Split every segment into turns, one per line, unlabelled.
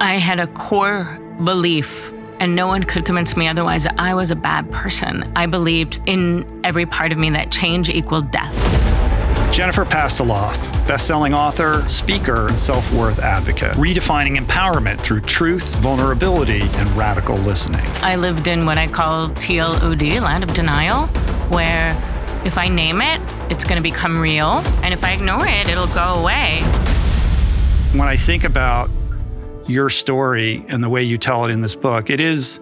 I had a core belief, and no one could convince me otherwise, that I was a bad person. I believed in every part of me that change equaled death.
Jennifer Pasteloff, best-selling author, speaker, and self-worth advocate, redefining empowerment through truth, vulnerability, and radical listening.
I lived in what I call TLOD, land of denial, where if I name it, it's going to become real, and if I ignore it, it'll go away.
When I think about your story and the way you tell it in this book, it is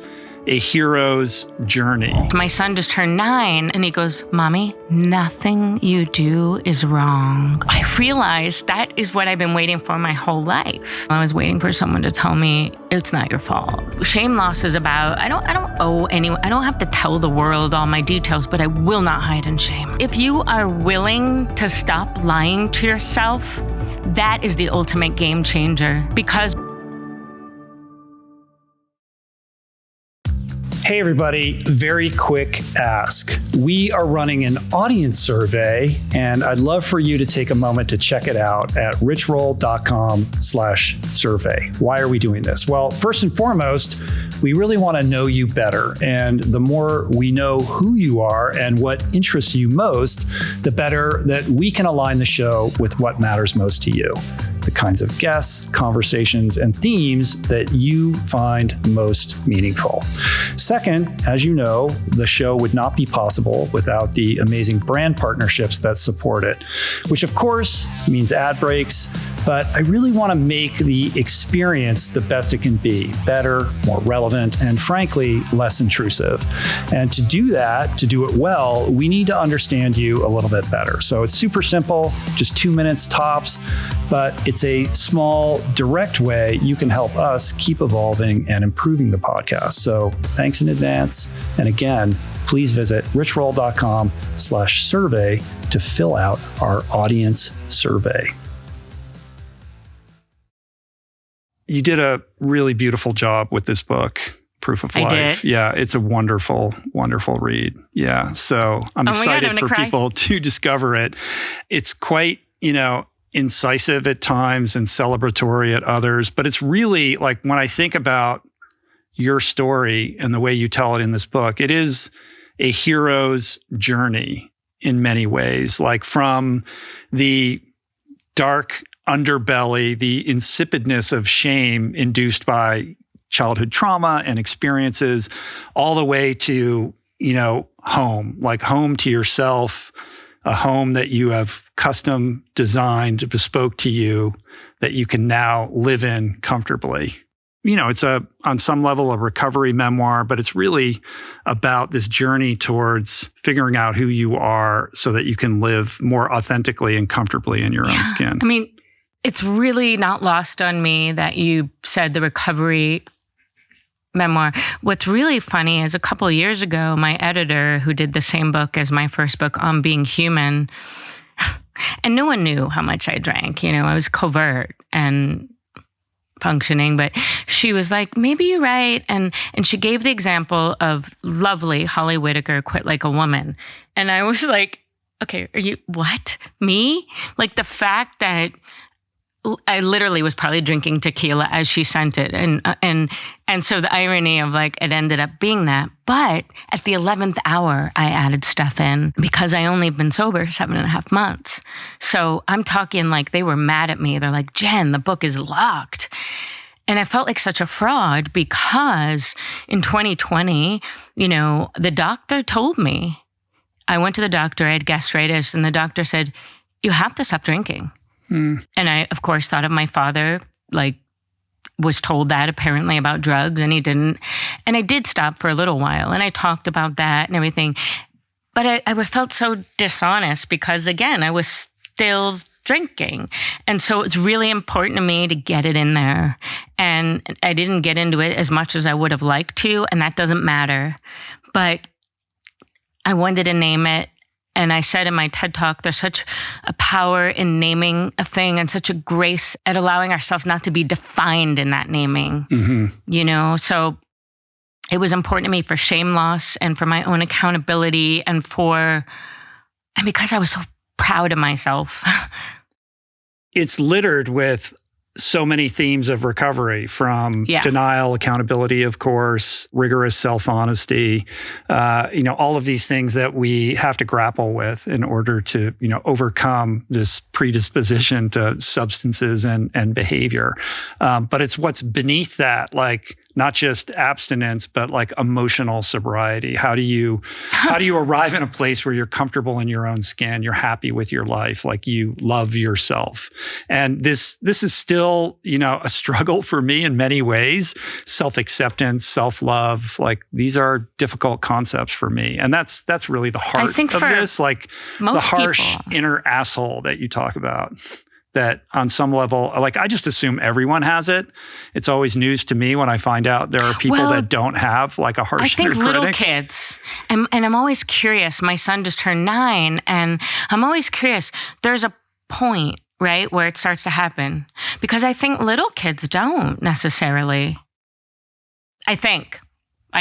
a hero's journey.
My son just turned 9 and he goes, "Mommy, nothing you do is wrong." I realized that is what I've been waiting for my whole life. I was waiting for someone to tell me it's not your fault. Shame loss is about, I don't owe anyone, I don't have to tell the world all my details, but I will not hide in shame. If you are willing to stop lying to yourself, that is the ultimate game changer. Because
hey everybody, very quick ask. We are running an audience survey, and I'd love for you to take a moment to check it out at richroll.com/survey. Why are we doing this? Well, first and foremost, we really want to know you better. And the more we know who you are and what interests you most, the better that we can align the show with what matters most to you. The kinds of guests, conversations, and themes that you find most meaningful. Second, as you know, the show would not be possible without the amazing brand partnerships that support it, which of course means ad breaks, but I really want to make the experience the best it can be, better, more relevant, and frankly, less intrusive. And to do that, to do it well, we need to understand you a little bit better. So it's super simple, just 2 minutes tops, but it's a small, direct way you can help us keep evolving and improving the podcast. So thanks in advance. And again, please visit richroll.com/survey to fill out our audience survey. You did a really beautiful job with this book, Proof of Life.
I did.
Yeah, it's a wonderful, wonderful read. Yeah, so I'm excited for people to discover it. It's quite, incisive at times and celebratory at others, but it's really like when I think about your story and the way you tell it in this book, it is a hero's journey in many ways, like from the dark underbelly, the insipidness of shame induced by childhood trauma and experiences, all the way to, home, like home to yourself, a home that you have custom designed, bespoke to you, that you can now live in comfortably. It's on some level, a recovery memoir, but it's really about this journey towards figuring out who you are so that you can live more authentically and comfortably in your own skin.
I mean, it's really not lost on me that you said the recovery memoir. What's really funny is a couple of years ago, my editor, who did the same book as my first book, On Being Human, and no one knew how much I drank. I was covert and functioning, but she was like, maybe you're right. And she gave the example of lovely Holly Whitaker quit like a woman. And I was like, okay, are you, what? Me? Like the fact that I literally was probably drinking tequila as she sent it. And so the irony of like, it ended up being that. But at the 11th hour, I added stuff in because I only been sober 7.5 months. So I'm talking like they were mad at me. They're like, Jen, the book is locked. And I felt like such a fraud because in 2020, the doctor told me, I went to the doctor, I had gastritis, and the doctor said, you have to stop drinking. And I, of course, thought of my father, was told that apparently about drugs, and he didn't. And I did stop for a little while, and I talked about that and everything. But I felt so dishonest because, again, I was still drinking. And so it's really important to me to get it in there. And I didn't get into it as much as I would have liked to, and that doesn't matter. But I wanted to name it. And I said in my TED Talk, there's such a power in naming a thing and such a grace at allowing ourselves not to be defined in that naming, So it was important to me for shame loss and for my own accountability and because I was so proud of myself.
It's littered with so many themes of recovery, from denial, accountability, of course, rigorous self-honesty, all of these things that we have to grapple with in order to, overcome this predisposition to substances and behavior. But it's what's beneath that, like not just abstinence, but like emotional sobriety. How do you arrive in a place where you're comfortable in your own skin, you're happy with your life, like you love yourself? And this is still, a struggle for me in many ways. Self-acceptance, self-love, like these are difficult concepts for me. And that's really the heart of this, like the harsh inner asshole that you talk about. That on some level, like I just assume everyone has it. It's always news to me when I find out there are people that don't have like a harsh inner critic. I think
little kids, and I'm always curious. My son just turned 9, and I'm always curious. There's a point, right, where it starts to happen. Because I think little kids don't necessarily. I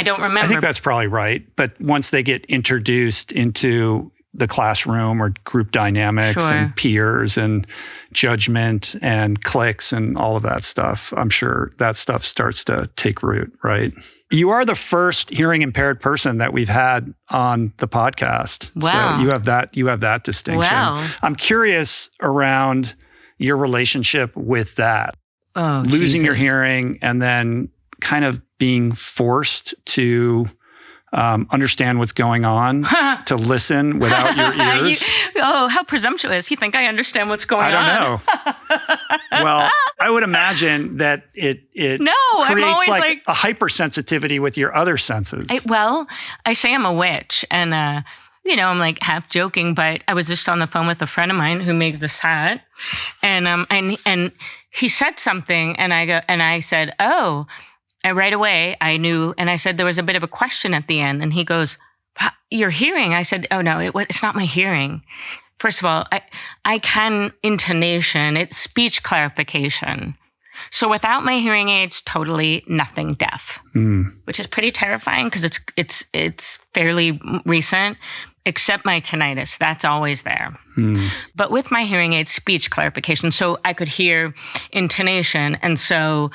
don't remember.
I think that's probably right. But once they get introduced into the classroom or group dynamics and peers and judgment and cliques and all of that stuff, I'm sure that stuff starts to take root, right? You are the first hearing impaired person that we've had on the podcast.
Wow.
So you have that distinction.
Wow.
I'm curious around your relationship with that.
Oh,
losing your hearing and then kind of being forced to understand what's going on, to listen without your ears.
How presumptuous. You think I understand what's going on?
I don't know. Well, I would imagine that it creates like a hypersensitivity with your other senses.
I say I'm a witch, and I'm like half joking, but I was just on the phone with a friend of mine who made this hat, and he said something, and I said, oh. And right away, I knew, and I said there was a bit of a question at the end, and he goes, "Your hearing?" I said, "Oh no, it's not my hearing. First of all, I can intonation, it's speech clarification. So without my hearing aids, totally nothing deaf, which is pretty terrifying because it's fairly recent. Except my tinnitus, that's always there. But with my hearing aids, speech clarification, so I could hear intonation, and so."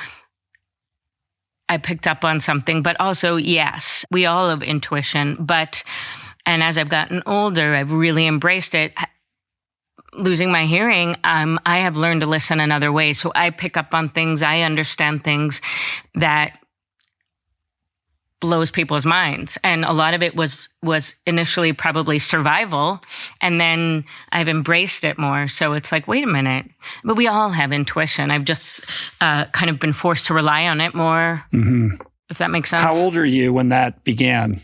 I picked up on something, but also, yes, we all have intuition. And as I've gotten older, I've really embraced it. Losing my hearing, I have learned to listen in other ways. So I pick up on things, I understand things that blows people's minds. And a lot of it was initially probably survival. And then I've embraced it more. So it's like, wait a minute. But we all have intuition. I've just kind of been forced to rely on it more, if that makes sense.
How old are you when that began?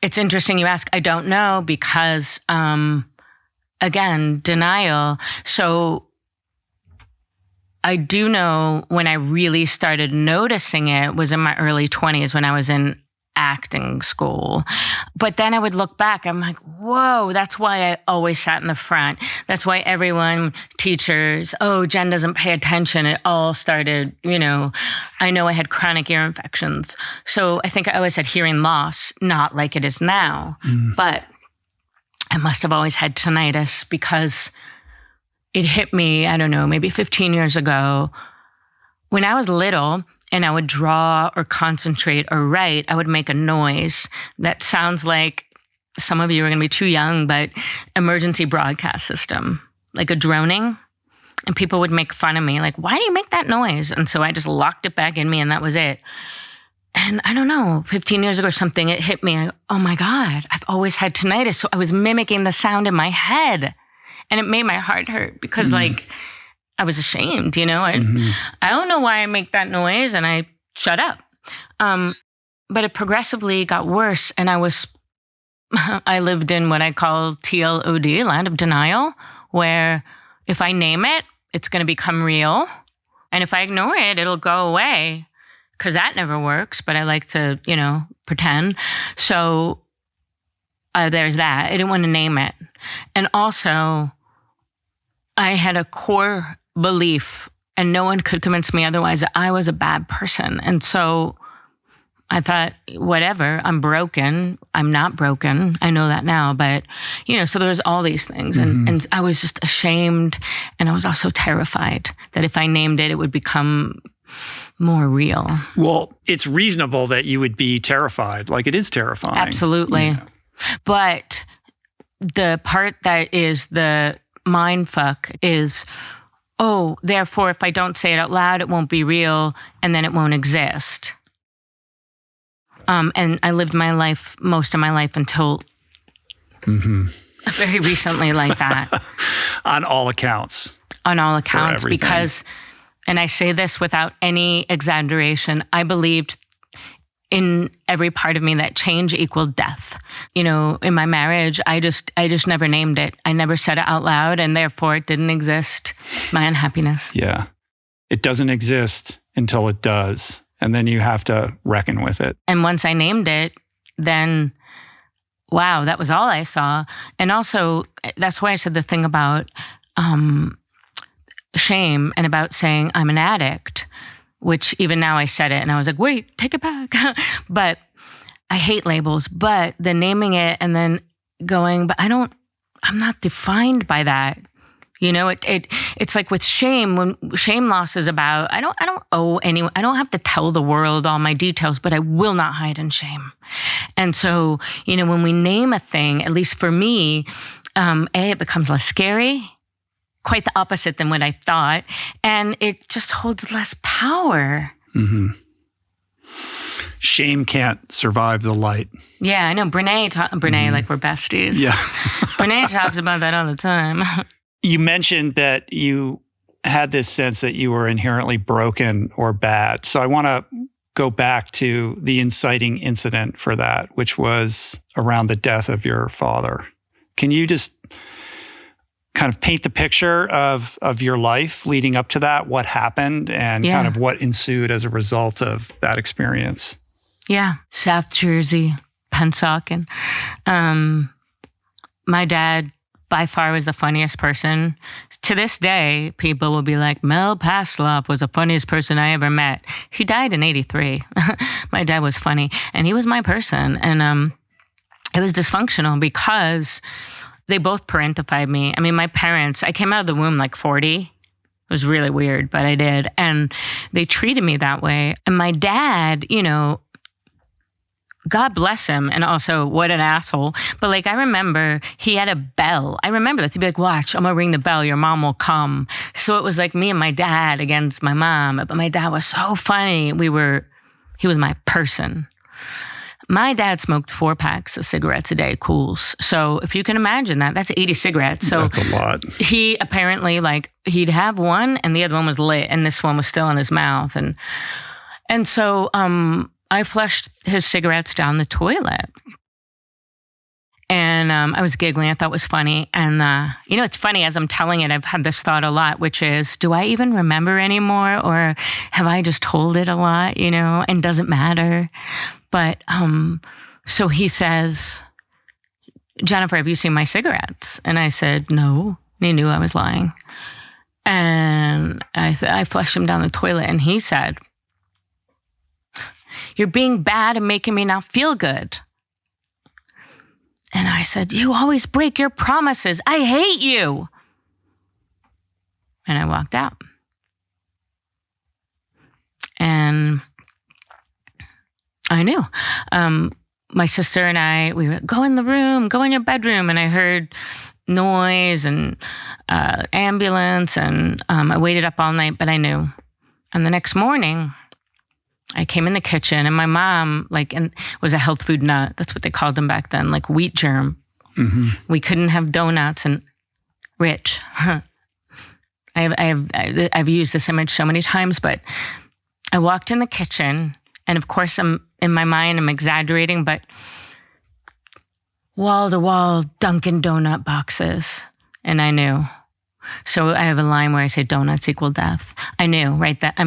It's interesting you ask. I don't know because, again, denial. So I do know when I really started noticing it was in my early 20s when I was in acting school. But then I would look back, I'm like, whoa, that's why I always sat in the front. That's why everyone, teachers, Jen doesn't pay attention. It all started, I know I had chronic ear infections. So I think I always had hearing loss, not like it is now. But I must have always had tinnitus because it hit me, I don't know, maybe 15 years ago. When I was little and I would draw or concentrate or write, I would make a noise that sounds like, some of you are going to be too young, but emergency broadcast system, like a droning. And people would make fun of me, like, why do you make that noise? And so I just locked it back in me and that was it. And I don't know, 15 years ago or something, it hit me. Oh my God, I've always had tinnitus. So I was mimicking the sound in my head. And it made my heart hurt because I was ashamed, I don't know why I make that noise, and I shut up. But it progressively got worse, and I lived in what I call TLOD, land of denial, where if I name it, it's going to become real. And if I ignore it, it'll go away because that never works, but I like to, pretend. So there's that. I didn't want to name it. And also, I had a core belief, and no one could convince me otherwise, that I was a bad person. And so I thought, whatever, I'm broken. I'm not broken. I know that now. But, so there was all these things. And I was just ashamed. And I was also terrified that if I named it, it would become more real.
Well, it's reasonable that you would be terrified. Like, it is terrifying.
Absolutely. Yeah. But the part that is the mind fuck is, oh, therefore, if I don't say it out loud, it won't be real, and then it won't exist. And I lived most of my life until very recently like that.
On all accounts.
On all accounts, because, and I say this without any exaggeration, I believed in every part of me that change equaled death. In my marriage, I just never named it. I never said it out loud, and therefore it didn't exist. My unhappiness.
Yeah. It doesn't exist until it does. And then you have to reckon with it.
And once I named it, then, wow, that was all I saw. And also, that's why I said the thing about shame and about saying I'm an addict, which even now I said it and I was like, wait, take it back. But I hate labels. But then naming it and then going, but I'm not defined by that. It's like with shame, when shame loss is about, I don't owe anyone, I don't have to tell the world all my details, but I will not hide in shame. And so, when we name a thing, at least for me, it becomes less scary, quite the opposite than what I thought. And it just holds less power.
Mm-hmm. Shame can't survive the light.
Yeah, I know. Brene, like we're besties.
Yeah.
Brene talks about that all the time.
You mentioned that you had this sense that you were inherently broken or bad. So I want to go back to the inciting incident for that, which was around the death of your father. Can you just kind of paint the picture of your life leading up to that, what happened, and kind of what ensued as a result of that experience?
Yeah. South Jersey, Pennsauken. My dad by far was the funniest person. To this day, people will be like, Mel Pasloff was the funniest person I ever met. He died in 1983. My dad was funny, and he was my person. And it was dysfunctional because they both parentified me. I mean, my parents, I came out of the womb like 40. It was really weird, but I did. And they treated me that way. And my dad, God bless him. And also, what an asshole. But like, I remember he had a bell. I remember that. He'd be like, watch, I'm going to ring the bell. Your mom will come. So it was like me and my dad against my mom. But my dad was so funny. He was my person. My dad smoked 4 packs of cigarettes a day, Cools. So if you can imagine that, that's 80 cigarettes. So
that's a lot.
He apparently, he'd have one and the other one was lit and this one was still in his mouth. And so, I flushed his cigarettes down the toilet. And I was giggling. I thought it was funny. And, it's funny, as I'm telling it, I've had this thought a lot, which is, do I even remember anymore? Or have I just told it a lot, and doesn't matter? But so he says, Jennifer, have you seen my cigarettes? And I said, no. And he knew I was lying. And I flushed him down the toilet. And he said, you're being bad and making me not feel good. And I said, you always break your promises. I hate you. And I walked out. And I knew. My sister and I, we would go in the room, go in your bedroom. And I heard noise and ambulance. And I waited up all night, but I knew. And the next morning, I came in the kitchen and my mom, was a health food nut. That's what they called them back then, like wheat germ. Mm-hmm. We couldn't have donuts and rich. I've used this image so many times, but I walked in the kitchen and of course in my mind, I'm exaggerating, but wall to wall Dunkin' Donut boxes. And I knew. So I have a line where I say donuts equal death. I knew, right? That's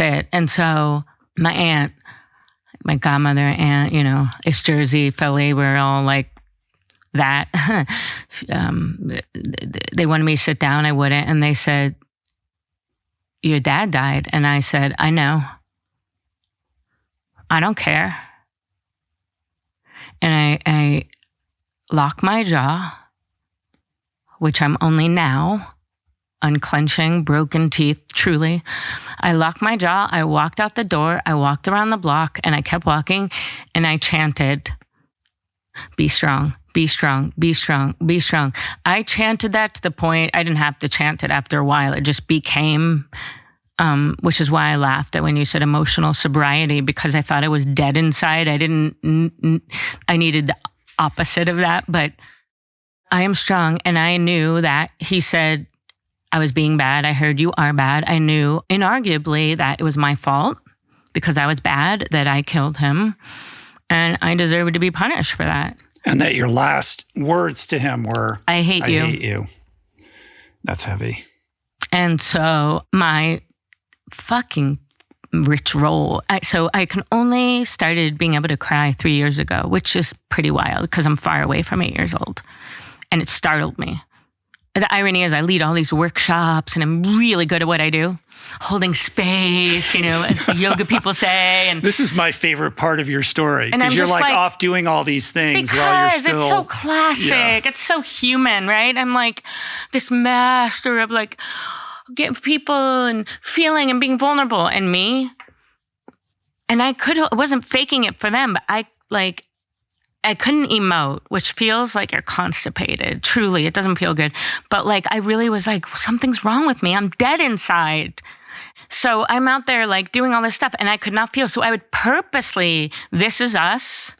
it. And so my aunt, my godmother aunt, East Jersey, Philly, we're all like that. They wanted me to sit down. I wouldn't. And they said, your dad died. And I said, I know. I don't care. And I lock my jaw, which I'm only now unclenching, broken teeth, truly. I locked my jaw. I walked out the door. I walked around the block and I kept walking and I chanted, be strong, be strong, be strong, be strong. I chanted that to the point I didn't have to chant it after a while. It just became, which is why I laughed at when you said emotional sobriety, because I thought I was dead inside. I needed the opposite of that, but I am strong. And I knew that he said, I was being bad. I heard you are bad. I knew inarguably that it was my fault because I was bad, that I killed him, and I deserved to be punished for that.
And that your last words to him were,
I hate you.
I hate you. That's heavy.
And so my fucking rich role. So I can only started being able to cry 3 years ago, which is pretty wild because I'm far away from 8 years old. And it startled me. The irony is I lead all these workshops and I'm really good at what I do, holding space, as the yoga people say. And
this is my favorite part of your story, because you're like off doing all these things while you're still...
Because it's so classic. Yeah. It's so human, right? I'm like this master of like getting people and feeling and being vulnerable, and me. And I wasn't faking it for them, but I couldn't emote, which feels like you're constipated. Truly, it doesn't feel good. But I really was like, something's wrong with me. I'm dead inside. So I'm out there doing all this stuff and I could not feel. So I would purposely, This Is Us,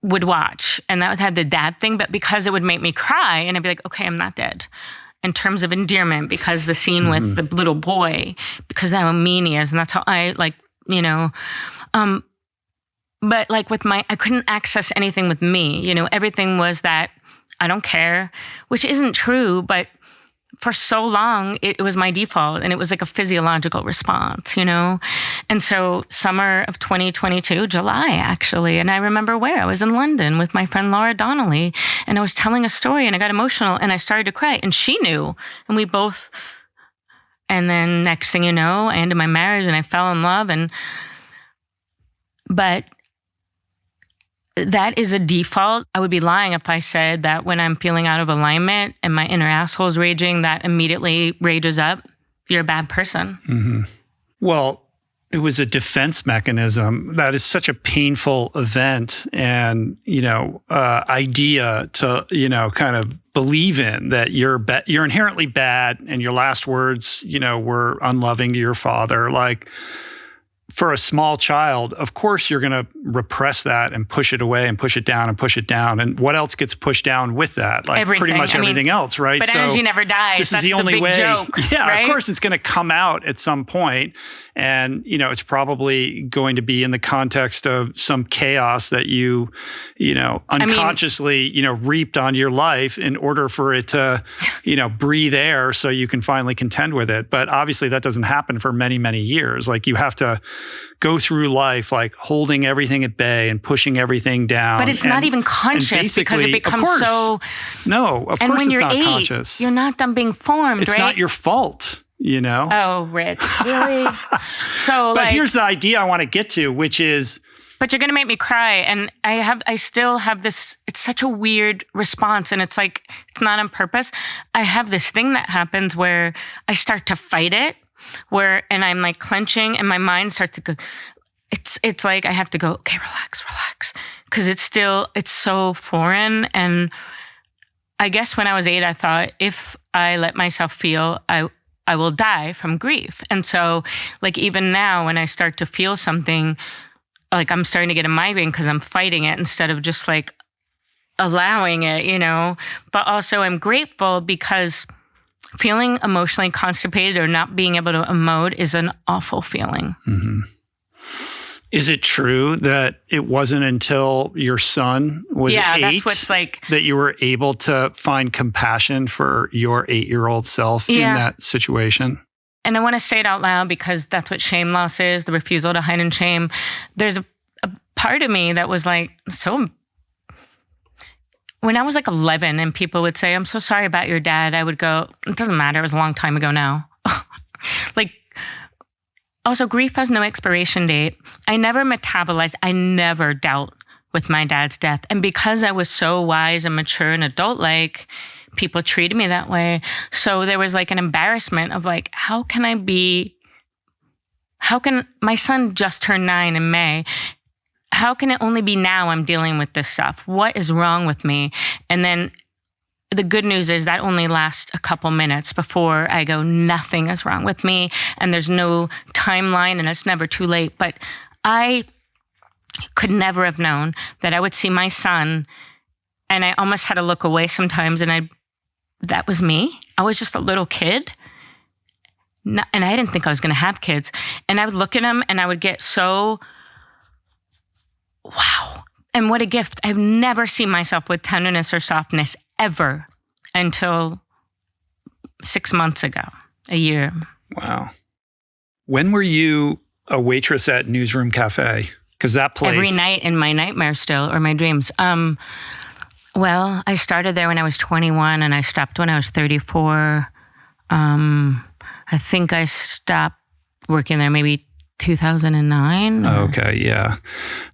would watch. And that would have the dad thing, but because it would make me cry and I'd be like, okay, I'm not dead. In terms of endearment, because the scene with the little boy, because how mean he is. And that's how I but with I couldn't access anything with me, everything was that I don't care, which isn't true, but for so long, it was my default and it was like a physiological response, And so summer of 2022, July actually, and I remember where I was in London with my friend Laura Donnelly, and I was telling a story and I got emotional and I started to cry and she knew, and we both, and then next thing you know, I ended my marriage and I fell in love, but that is a default. I would be lying if I said that when I'm feeling out of alignment and my inner asshole is raging, that immediately rages up. You're a bad person.
Mm-hmm. Well, it was a defense mechanism. That is such a painful event and, idea to, kind of believe in, that you're inherently bad and your last words, were unloving to your father. For a small child, of course, you're going to repress that and push it away and push it down and push it down. And what else gets pushed down with that?
Everything.
Pretty much everything else, right?
But energy never dies.
This is the only way.
Joke,
yeah,
right?
Of course, it's going to come out at some point. And, it's probably going to be in the context of some chaos that you unconsciously, reaped on your life in order for it to, breathe air so you can finally contend with it. But obviously that doesn't happen for many, many years. You have to go through life holding everything at bay and pushing everything down.
But it's not even conscious because it becomes so...
No, of course it's not conscious.
You're not done being formed,
right? It's not your fault.
Oh, Rich, really?
But here's the idea I want to get to, which is...
But you're going to make me cry. And I still have this, it's such a weird response. And it's it's not on purpose. I have this thing that happens where I start to fight it, and I'm clenching and my mind starts to go, it's like I have to go, okay, relax. Because it's so foreign. And I guess when I was 8, I thought if I let myself feel, I will die from grief. And so even now when I start to feel something, I'm starting to get a migraine because I'm fighting it instead of just allowing it, But also I'm grateful because feeling emotionally constipated or not being able to emote is an awful feeling.
Mm-hmm. Is it true that it wasn't until your son was 8
that's what's
that you were able to find compassion for your 8-year-old self in that situation?
And I want to say it out loud because that's what shame loss is, the refusal to hide in shame. There's a part of me that was so... When I was 11 and people would say, I'm so sorry about your dad, I would go, it doesn't matter. It was a long time ago now. Also, grief has no expiration date. I never metabolized. I never dealt with my dad's death. And because I was so wise and mature and adult-like, people treated me that way. So there was like an embarrassment of like, how can my son just turned 9 in May. How can it only be now I'm dealing with this stuff? What is wrong with me? And then the good news is that only lasts a couple minutes before I go, nothing is wrong with me. And there's no timeline and it's never too late. But I could never have known that I would see my son, and I almost had to look away sometimes, and that was me. I was just a little kid. And I didn't think I was going to have kids. And I would look at him and I would get so, wow. And what a gift. I've never seen myself with tenderness or softness ever until 6 months ago, a year.
Wow. When were you a waitress at Newsroom Cafe? Because that place...
Every night in my nightmares still, or my dreams. Well, I started there when I was 21 and I stopped when I was 34. I think I stopped working there maybe 2009.
Okay, yeah.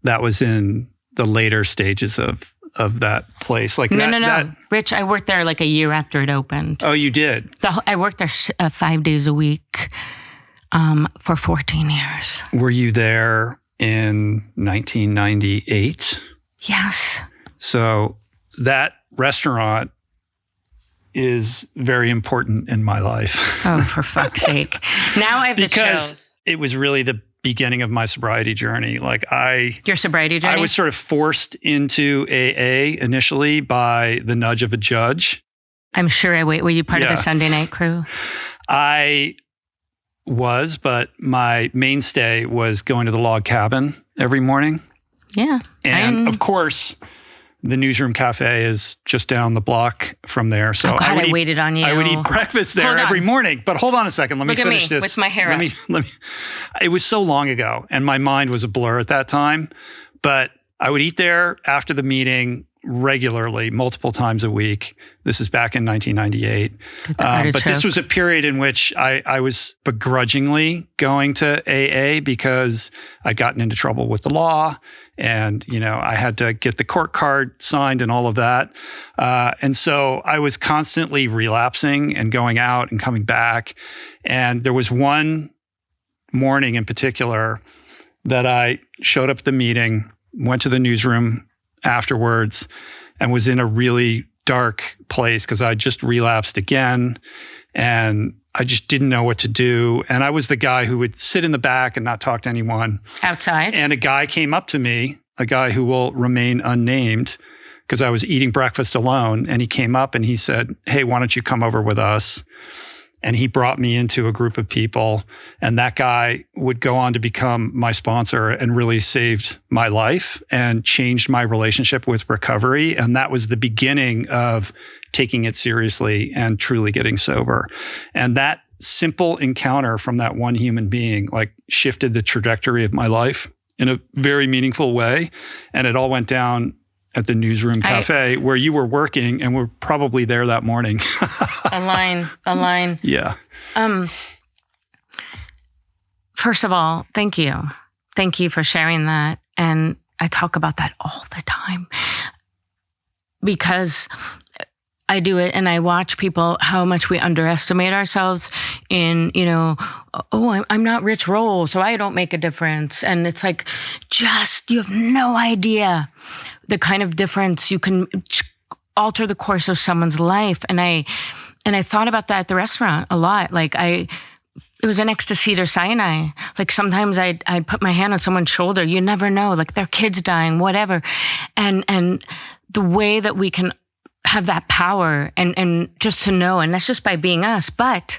That was in the later stages of that place. Like
No. Rich, I worked there like a year after it opened.
Oh, you did?
I worked there 5 days a week for 14 years.
Were you there in 1998?
Yes.
So that restaurant is very important in my life.
Oh, for fuck's sake. Now I have the chills.
Because it was really the beginning of my sobriety journey.
Your sobriety journey?
I was sort of forced into AA initially by the nudge of a judge.
I'm sure were you part of the Sunday night crew?
I was, but my mainstay was going to the log cabin every morning.
Yeah.
And of course, the Newsroom Cafe is just down the block from there. So
I waited on you.
I would eat breakfast there every morning. But hold on a second. Let me finish this.
With my hair up.
It was so long ago, and my mind was a blur at that time. But I would eat there after the meeting regularly, multiple times a week. This is back in 1998. But this was a period in which I was begrudgingly going to AA because I'd gotten into trouble with the law. And, I had to get the court card signed and all of that. And so I was constantly relapsing and going out and coming back. And there was one morning in particular that I showed up at the meeting, went to the newsroom afterwards, and was in a really dark place because I just relapsed again. And I just didn't know what to do. And I was the guy who would sit in the back and not talk to anyone.
Outside?
And a guy came up to me, a guy who will remain unnamed, because I was eating breakfast alone. And he came up and he said, "Hey, why don't you come over with us?" And he brought me into a group of people. And that guy would go on to become my sponsor and really saved my life and changed my relationship with recovery. And that was the beginning of taking it seriously and truly getting sober. And that simple encounter from that one human being shifted the trajectory of my life in a very meaningful way. And it all went down at the Newsroom Cafe where you were working and were probably there that morning.
A line.
Yeah.
First of all, thank you. Thank you for sharing that. And I talk about that all the time because I do it and I watch people, how much we underestimate ourselves in, I'm not Rich Roll, so I don't make a difference. And it's like, you have no idea the kind of difference you can alter the course of someone's life. And I thought about that at the restaurant a lot. It was an ecstasy or cyanide. Sometimes I'd put my hand on someone's shoulder. You never know, their kid's dying, whatever. And the way that we can have that power and just to know, and that's just by being us, but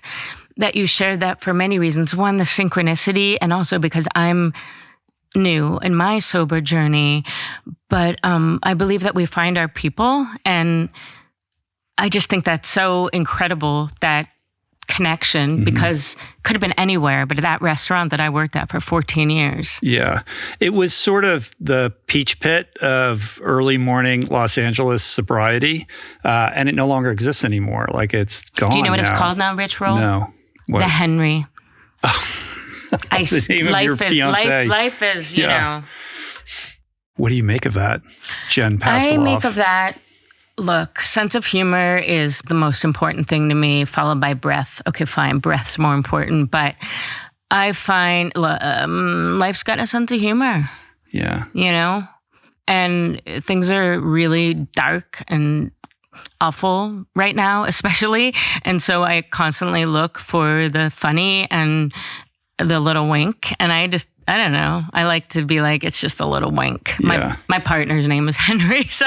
that you shared that for many reasons. One, the synchronicity, and also because I'm new in my sober journey. But I believe that we find our people, and I just think that's so incredible, that connection, because it could have been anywhere, but at that restaurant that I worked at for 14 years.
Yeah. It was sort of the peach pit of early morning Los Angeles sobriety, and it no longer exists anymore. It's gone.
Do you know what
now.
It's called now, Rich Roll?
No. What?
The Henry.
The name of your fiancé.
Life is, you know.
What do you make of that, Jen Pasteloff?
I make of that, look, sense of humor is the most important thing to me, followed by breath. Okay, fine, breath's more important, but I find life's got a sense of humor.
Yeah.
You know? And things are really dark and awful right now, especially. And so I constantly look for the funny and the little wink. And I don't know. I like to be like, it's just a little wink.
Yeah.
My partner's name is Henry. So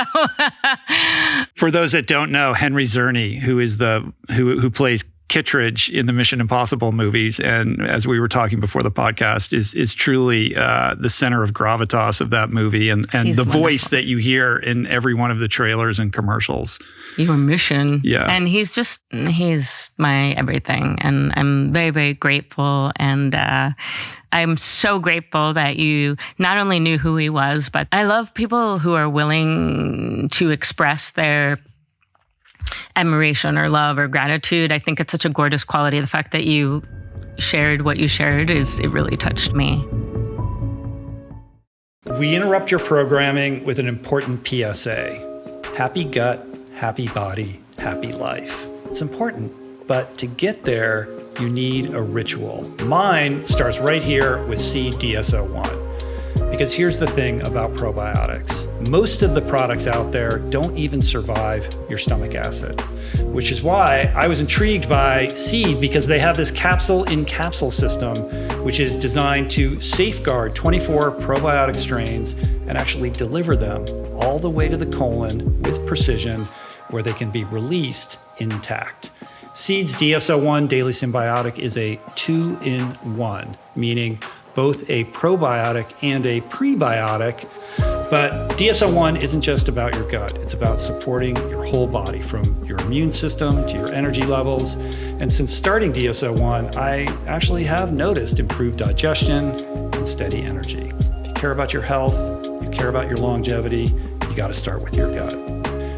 for those that don't know, Henry Czerny, who is who plays Kittredge in the Mission Impossible movies, and as we were talking before the podcast, is truly the center of gravitas of that movie, and the wonderful voice that you hear in every one of the trailers and commercials.
Your mission.
Yeah.
And he's my everything. And I'm very, very grateful. And I'm so grateful that you not only knew who he was, but I love people who are willing to express their admiration or love or gratitude. I think it's such a gorgeous quality. The fact that you shared what you shared it really touched me.
We interrupt your programming with an important PSA. Happy gut, happy body, happy life. It's important, but to get there, you need a ritual. Mine starts right here with Seed DSO1. Because here's the thing about probiotics. Most of the products out there don't even survive your stomach acid, which is why I was intrigued by Seed, because they have this capsule-in-capsule system, which is designed to safeguard 24 probiotic strains and actually deliver them all the way to the colon with precision, where they can be released intact. Seed's DSO1 Daily Symbiotic is a 2-in-1, meaning both a probiotic and a prebiotic. But DSO1 isn't just about your gut. It's about supporting your whole body, from your immune system to your energy levels. And since starting DSO1, I actually have noticed improved digestion and steady energy. If you care about your health, you care about your longevity, you got to start with your gut.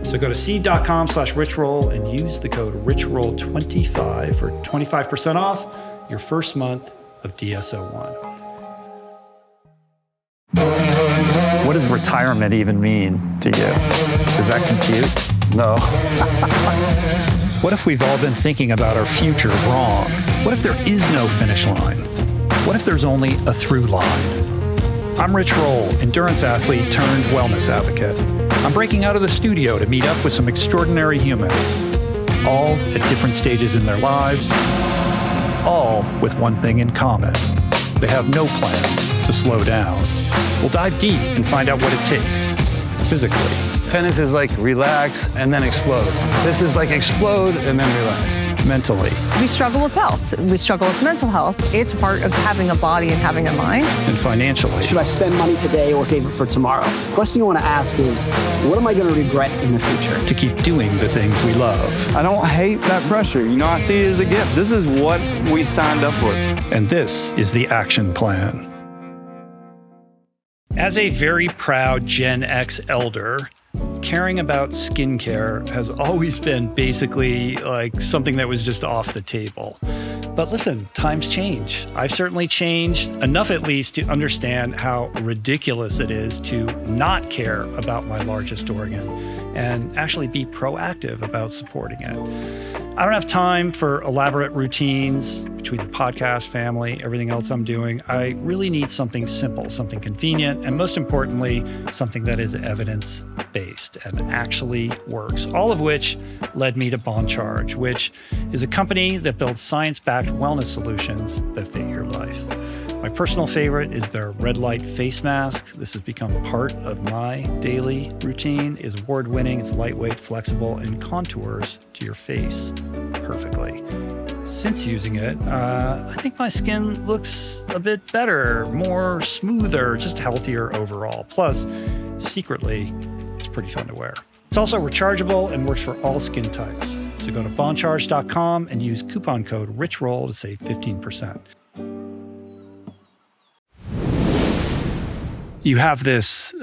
So go to seed.com/richroll and use the code richroll25 for 25% off your first month of DSO1.
What does retirement even mean to you? Does that compute?
No.
What if we've all been thinking about our future wrong? What if there is no finish line? What if there's only a through line? I'm Rich Roll, endurance athlete turned wellness advocate. I'm breaking out of the studio to meet up with some extraordinary humans, all at different stages in their lives, all with one thing in common. They have no plans to slow down. We'll dive deep and find out what it takes, physically.
Tennis is like relax and then explode. This is like explode and then relax.
Mentally.
We struggle with health. We struggle with mental health. It's part of having a body and having a mind.
And financially.
Should I spend money today or save it for tomorrow? The question you want to ask is, what am I going to regret in the future?
To keep doing the things we love.
I don't hate that pressure. I see it as a gift. This is what we signed up for.
And this is the action plan. As a very proud Gen X elder, caring about skincare has always been basically like something that was just off the table. But listen, times change. I've certainly changed enough, at least, to understand how ridiculous it is to not care about my largest organ and actually be proactive about supporting it. I don't have time for elaborate routines between the podcast, family, everything else I'm doing. I really need something simple, something convenient, and most importantly, something that is evidence-based and actually works, all of which led me to Bon Charge, which is a company that builds science-backed wellness solutions that fit your life. My personal favorite is their red light face mask. This has become part of my daily routine. It's award-winning, it's lightweight, flexible, and contours to your face perfectly. Since using it, I think my skin looks a bit better, more smoother, just healthier overall. Plus, secretly, it's pretty fun to wear. It's also rechargeable and works for all skin types. So go to boncharge.com and use coupon code RICHROLL to save 15%. You have this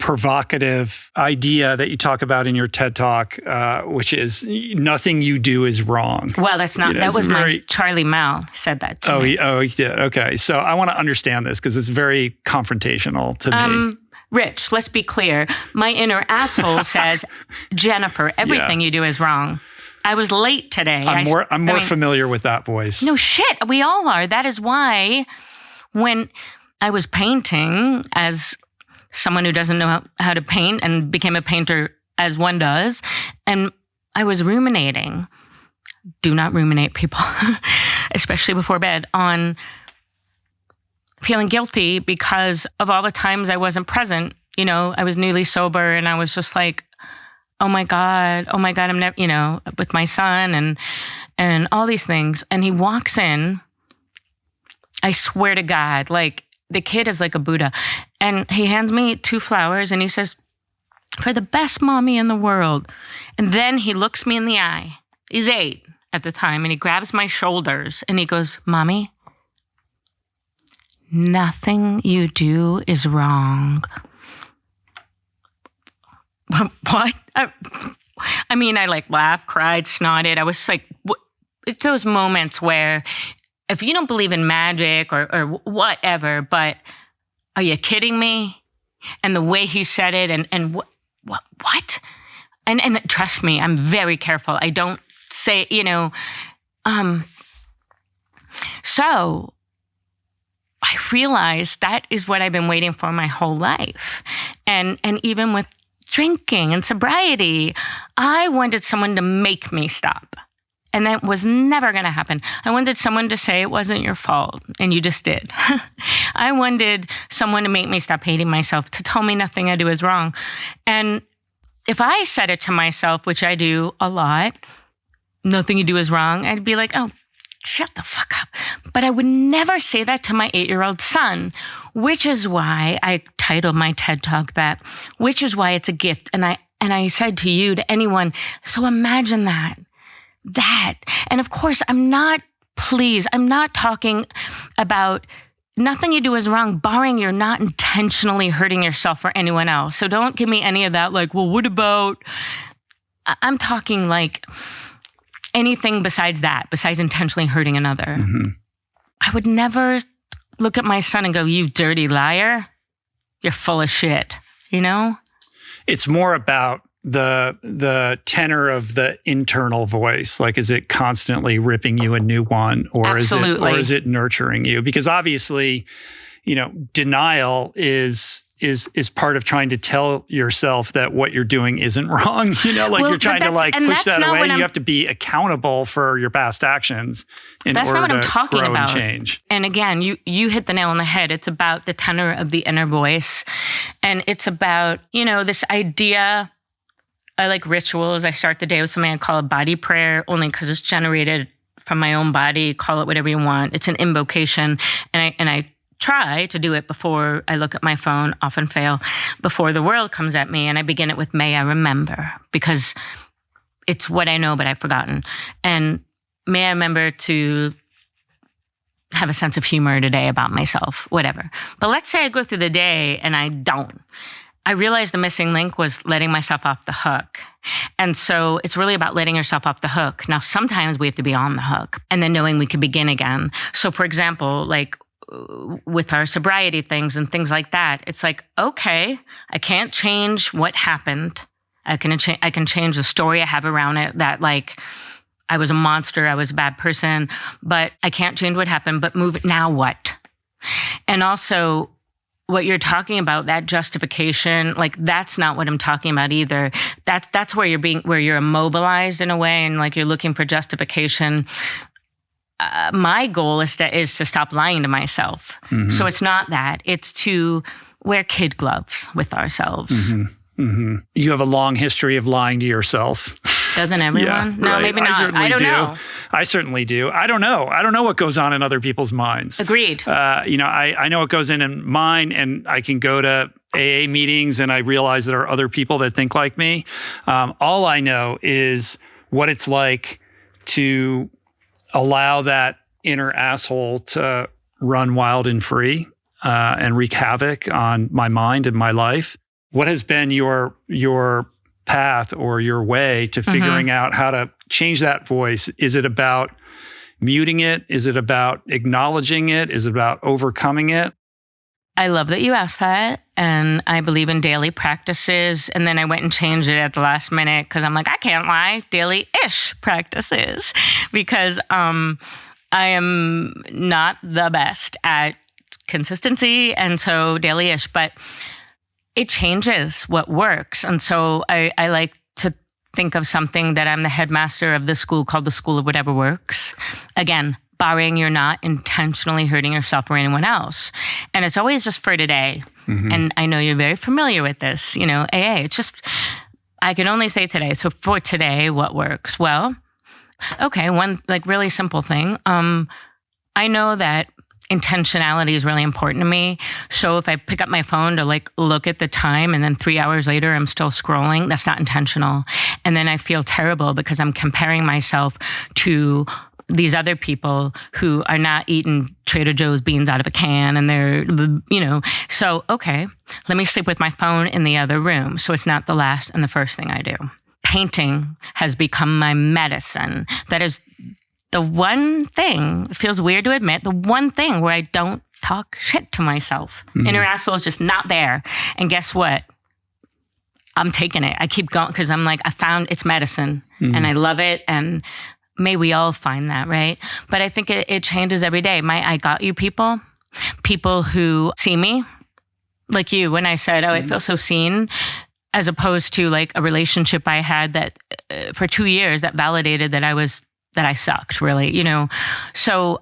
provocative idea that you talk about in your TED Talk, which is nothing you do is wrong.
Well, that's not, that was my Charlie Mao said that to me.
He did. Okay. So I want to understand this because it's very confrontational to me.
Rich, let's be clear. My inner asshole says, Jennifer, everything you do is wrong. I was late today.
I'm more familiar with that voice.
No shit. We all are. That is why when I was painting as someone who doesn't know how to paint and became a painter as one does, and I was ruminating. Do not ruminate, people, especially before bed, on feeling guilty because of all the times I wasn't present. You know, I was newly sober and I was just like, oh my God, I'm never, you know, with my son and all these things. And he walks in, I swear to God, like the kid is like a Buddha. And he hands me 2 flowers and he says, for the best mommy in the world. And then he looks me in the eye. He's 8 at the time. And he grabs my shoulders and he goes, Mommy, nothing you do is wrong. What? I mean, I like laughed, cried, snotted. I was like, it's those moments where if you don't believe in magic or whatever, but are you kidding me? And the way he said it and what? And trust me, I'm very careful. I don't say, you know, so I realized that is what I've been waiting for my whole life. And even with drinking and sobriety, I wanted someone to make me stop. And that was never going to happen. I wanted someone to say it wasn't your fault, and you just did. I wanted someone to make me stop hating myself, to tell me nothing I do is wrong. And if I said it to myself, which I do a lot, nothing you do is wrong, I'd be like, oh, shut the fuck up. But I would never say that to my 8-year-old son, which is why I titled my TED Talk that, which is why it's a gift. And I said to you, to anyone, so imagine that. And of course, I'm not talking about nothing you do is wrong, barring you're not intentionally hurting yourself or anyone else. So don't give me any of that, like, well, what about, I'm talking like anything besides that, besides intentionally hurting another. Mm-hmm. I would never look at my son and go, you dirty liar, you're full of shit, you know?
It's more about the tenor of the internal voice. Like, is it constantly ripping you a new one, or is it nurturing you? Because obviously, you know, denial is part of trying to tell yourself that what you're doing isn't wrong. You know, like you're trying to like push that away. You have to be accountable for your past actions in order to grow and change.
And again, you hit the nail on the head. It's about the tenor of the inner voice. And it's about, you know, this idea. I like rituals. I start the day with something I call a body prayer, only because it's generated from my own body. Call it whatever you want. It's an invocation. And I try to do it before I look at my phone, often fail, before the world comes at me. And I begin it with, may I remember, because it's what I know, but I've forgotten. And may I remember to have a sense of humor today about myself, whatever. But let's say I go through the day and I don't. I realized the missing link was letting myself off the hook. And so it's really about letting yourself off the hook. Now, sometimes we have to be on the hook and then knowing we could begin again. So for example, like with our sobriety things and things like that, it's like, okay, I can't change what happened. I can change the story I have around it, that like I was a monster, I was a bad person, but I can't change what happened, but move it. Now what? And also, what you're talking about, that justification, like that's not what I'm talking about either. That's where you're immobilized in a way, and like you're looking for justification. My goal is to stop lying to myself. Mm-hmm. So it's not that. It's to wear kid gloves with ourselves.
Mm-hmm. Mm-hmm. You have a long history of lying to yourself.
Doesn't everyone?
Yeah,
no,
right.
Maybe not. I don't know.
I certainly do. I don't know what goes on in other people's minds.
Agreed.
You know, I know what goes in mine, and I can go to AA meetings and I realize there are other people that think like me. All I know is what it's like to allow that inner asshole to run wild and free and wreak havoc on my mind and my life. What has been your path or your way to figuring out how to change that voice? Is it about muting it? Is it about acknowledging it? Is it about overcoming it?
I love that you asked that. And I believe in daily practices. And then I went and changed it at the last minute because I'm like, I can't lie, daily-ish practices. Because I am not the best at consistency. And so daily-ish. But it changes what works. And so I like to think of something that I'm the headmaster of this school called the School of Whatever Works. Again, barring you're not intentionally hurting yourself or anyone else. And it's always just for today. And I know you're very familiar with this, you know, AA. It's just, I can only say today. So for today, what works? Well, okay, one like really simple thing. I know that intentionality is really important to me. So if I pick up my phone to like look at the time and then 3 hours later I'm still scrolling, that's not intentional. And then I feel terrible because I'm comparing myself to these other people who are not eating Trader Joe's beans out of a can and they're, you know, so, okay, let me sleep with my phone in the other room. So it's not the last and the first thing I do. Painting has become my medicine. That is the one thing, it feels weird to admit, the one thing where I don't talk shit to myself. Inner asshole is just not there. And guess what? I'm taking it. I keep going because I'm like, I found it's medicine and I love it. And may we all find that, right? But I think it changes every day. I got you people who see me, like you, when I said, oh, I feel so seen, as opposed to like a relationship I had that for 2 years that validated that I sucked, really, you know? So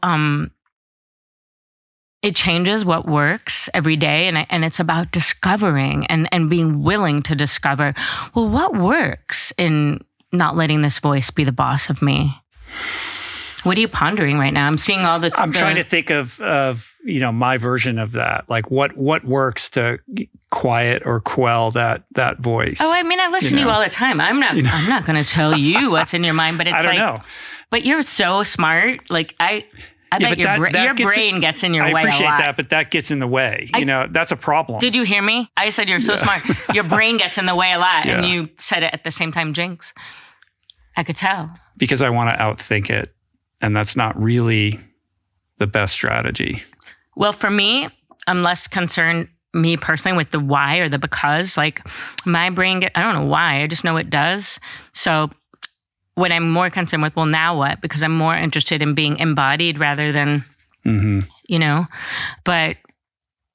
it changes what works every day. And it's about discovering and being willing to discover, well, what works in not letting this voice be the boss of me? What are you pondering right now? I'm seeing all the...
I'm trying to think of you know, my version of that. Like what works to quiet or quell that voice?
Oh, I mean, I listen to you all the time. I'm not going to tell you what's in your mind, but it's I don't know. But you're so smart. Like I bet your brain gets in your way a lot.
I appreciate that, but that gets in the way. You know, that's a problem.
Did you hear me? I said you're so smart. Your brain gets in the way a lot, and you said it at the same time, Jinx. I could tell. Because
I want to outthink it, and that's not really the best strategy.
Well, for me, I'm less concerned, me personally, with the why or the because. Like my brain, I don't know why, I just know it does. So what I'm more concerned with, well, now what? Because I'm more interested in being embodied rather than, you know. But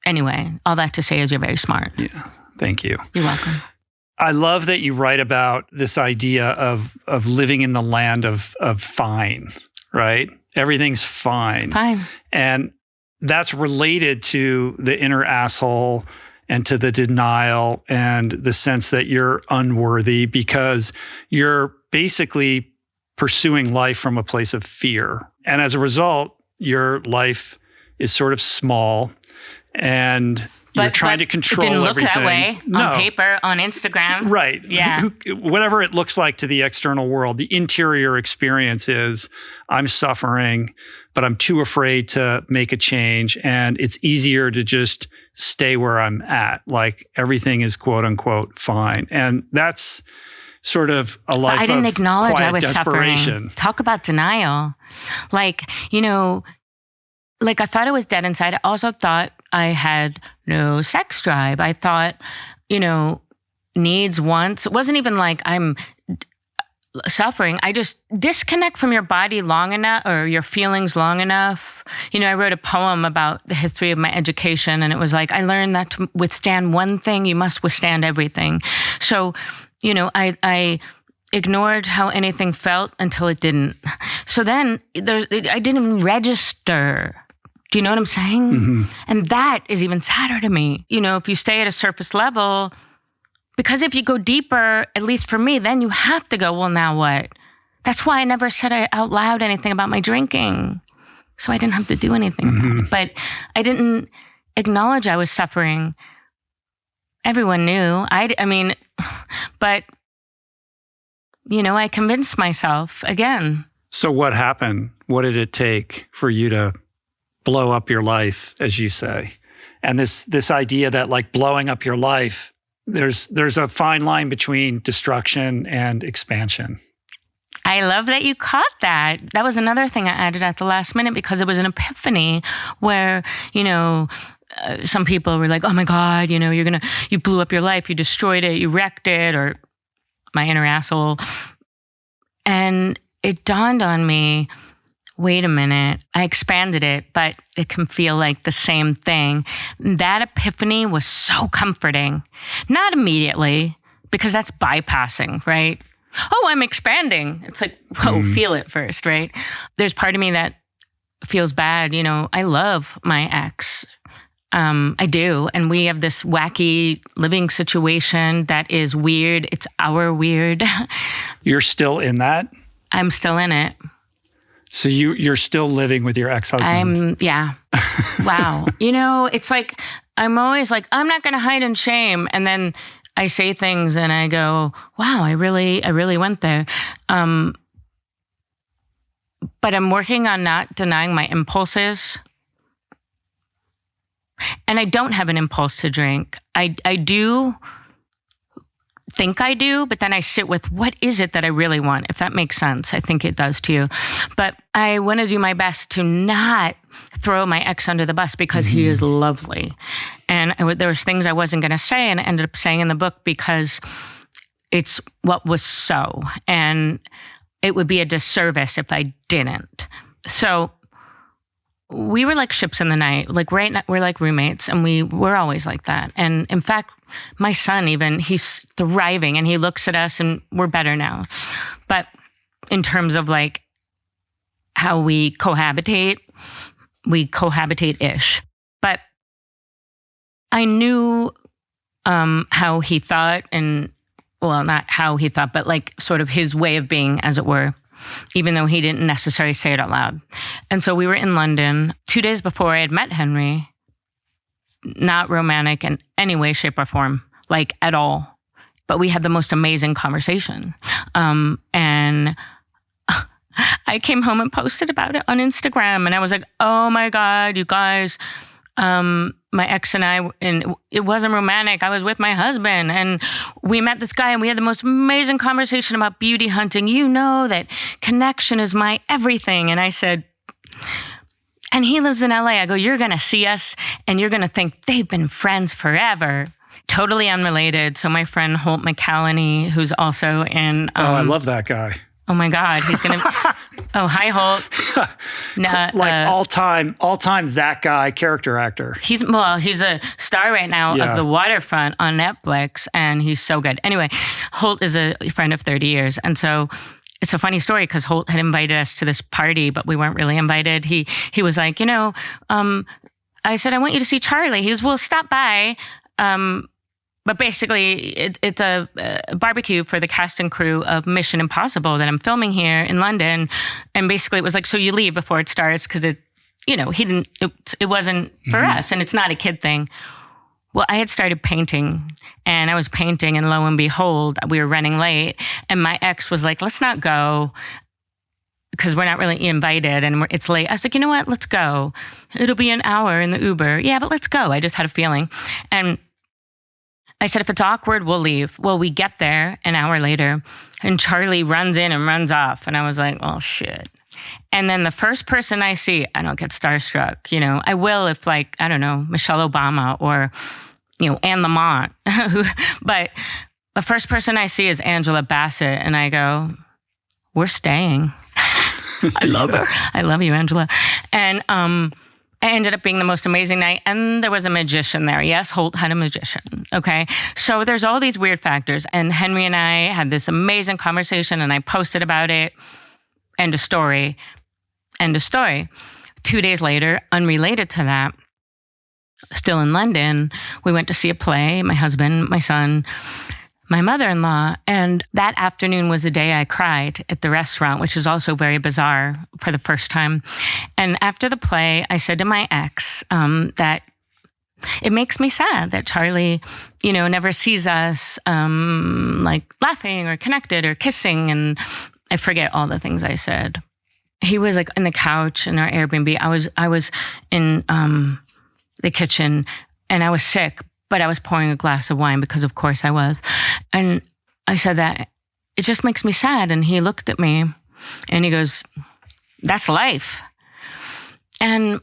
anyway, all that to say is you're very smart.
Yeah, thank you.
You're welcome.
I love that you write about this idea of living in the land of fine, right? Everything's fine.
Fine.
And that's related to the inner asshole and to the denial and the sense that you're unworthy because you're basically pursuing life from a place of fear. And as a result, your life is sort of small and you're trying to control everything.
It didn't look that way on paper, on Instagram.
Right.
Yeah.
Whatever it looks like to the external world, the interior experience is I'm suffering, but I'm too afraid to make a change. And it's easier to just stay where I'm at. Like everything is quote unquote fine. And that's sort of a life of
I didn't acknowledge
quiet
I was
desperation.
Suffering. Talk about denial. Like, you know, like I thought I was dead inside. I also thought I had no sex drive. I thought, you know, needs, wants. It wasn't even like I'm suffering. I just disconnect from your body long enough or your feelings long enough. You know, I wrote a poem about the history of my education and it was like, I learned that to withstand one thing, you must withstand everything. So, you know, I ignored how anything felt until it didn't. So then I didn't even register. Do you know what I'm saying? And that is even sadder to me. You know, if you stay at a surface level, because if you go deeper, at least for me, then you have to go, well, now what? That's why I never said out loud anything about my drinking. So I didn't have to do anything about it. But I didn't acknowledge I was suffering. Everyone knew. I mean, but, you know, I convinced myself again.
So what happened? What did it take for you to blow up your life, as you say? And this idea that like blowing up your life there's a fine line between destruction and expansion.
I love that you caught that. That was another thing I added at the last minute because it was an epiphany where, some people were like, oh my God, you blew up your life, you destroyed it, you wrecked it, or my inner asshole. And it dawned on me, wait a minute, I expanded it, but it can feel like the same thing. That epiphany was so comforting. Not immediately, because that's bypassing, right? Oh, I'm expanding. It's like, whoa, feel it first, right? There's part of me that feels bad. I love my ex. I do. And we have this wacky living situation that is weird. It's our weird.
You're still in that?
I'm still in it.
So you're still living with your ex-husband?
Yeah. Wow. It's like, I'm always like, I'm not going to hide in shame. And then I say things and I go, wow, I really went there. But I'm working on not denying my impulses. And I don't have an impulse to drink. I do think I do, but then I sit with what is it that I really want, if that makes sense. I think it does to you. But I want to do my best to not throw my ex under the bus because he is lovely. And there was things I wasn't going to say and I ended up saying in the book because it's what was so. And it would be a disservice if I didn't. So we were like ships in the night. Like right now, we're like roommates and we're always like that. And in fact, my son even, he's thriving and he looks at us and we're better now. But in terms of like how we cohabitate-ish. But I knew how he thought and, well, not how he thought, but like sort of his way of being, as it were, even though he didn't necessarily say it out loud. And so we were in London 2 days before I had met Henry, not romantic in any way, shape, or form, like at all. But we had the most amazing conversation. And I came home and posted about it on Instagram. And I was like, oh my God, you guys, my ex and I, and it wasn't romantic. I was with my husband and we met this guy and we had the most amazing conversation about beauty hunting. You know that connection is my everything. And I said, and he lives in LA. I go, you're going to see us and you're going to think they've been friends forever. Totally unrelated. So my friend Holt McCallany, who's also in...
I love that guy.
Oh my God, he's going to... Oh, hi, Holt.
Like all-time that guy character actor.
He's a star right now of The Waterfront on Netflix, and he's so good. Anyway, Holt is a friend of 30 years. And so it's a funny story because Holt had invited us to this party, but we weren't really invited. He was like, I said, I want you to see Charlie. He was, well, stop by. But basically, it's a barbecue for the cast and crew of Mission Impossible that I'm filming here in London. And basically, it was like, so you leave before it starts because it wasn't for us. And it's not a kid thing. Well, I had started painting and I was painting and lo and behold, we were running late. And my ex was like, let's not go because we're not really invited and it's late. I was like, you know what? Let's go. It'll be an hour in the Uber. Yeah, but let's go. I just had a feeling. And I said, if it's awkward, we'll leave. Well, we get there an hour later and Charlie runs in and runs off. And I was like, oh, shit. And then the first person I see, I don't get starstruck. I will if like, I don't know, Michelle Obama or, Anne Lamont. But the first person I see is Angela Bassett. And I go, we're staying. I love her. I love you, Angela. And it ended up being the most amazing night. And there was a magician there. Yes, Holt had a magician. Okay. So there's all these weird factors. And Henry and I had this amazing conversation and I posted about it. End of story. 2 days later, unrelated to that, still in London, we went to see a play, my husband, my son, my mother-in-law. And that afternoon was the day I cried at the restaurant, which is also very bizarre for the first time. And after the play, I said to my ex that it makes me sad that Charlie, never sees us like laughing or connected or kissing. And I forget all the things I said. He was like in the couch in our Airbnb. I was in the kitchen and I was sick, but I was pouring a glass of wine because of course I was. And I said that it just makes me sad. And he looked at me and he goes, that's life. And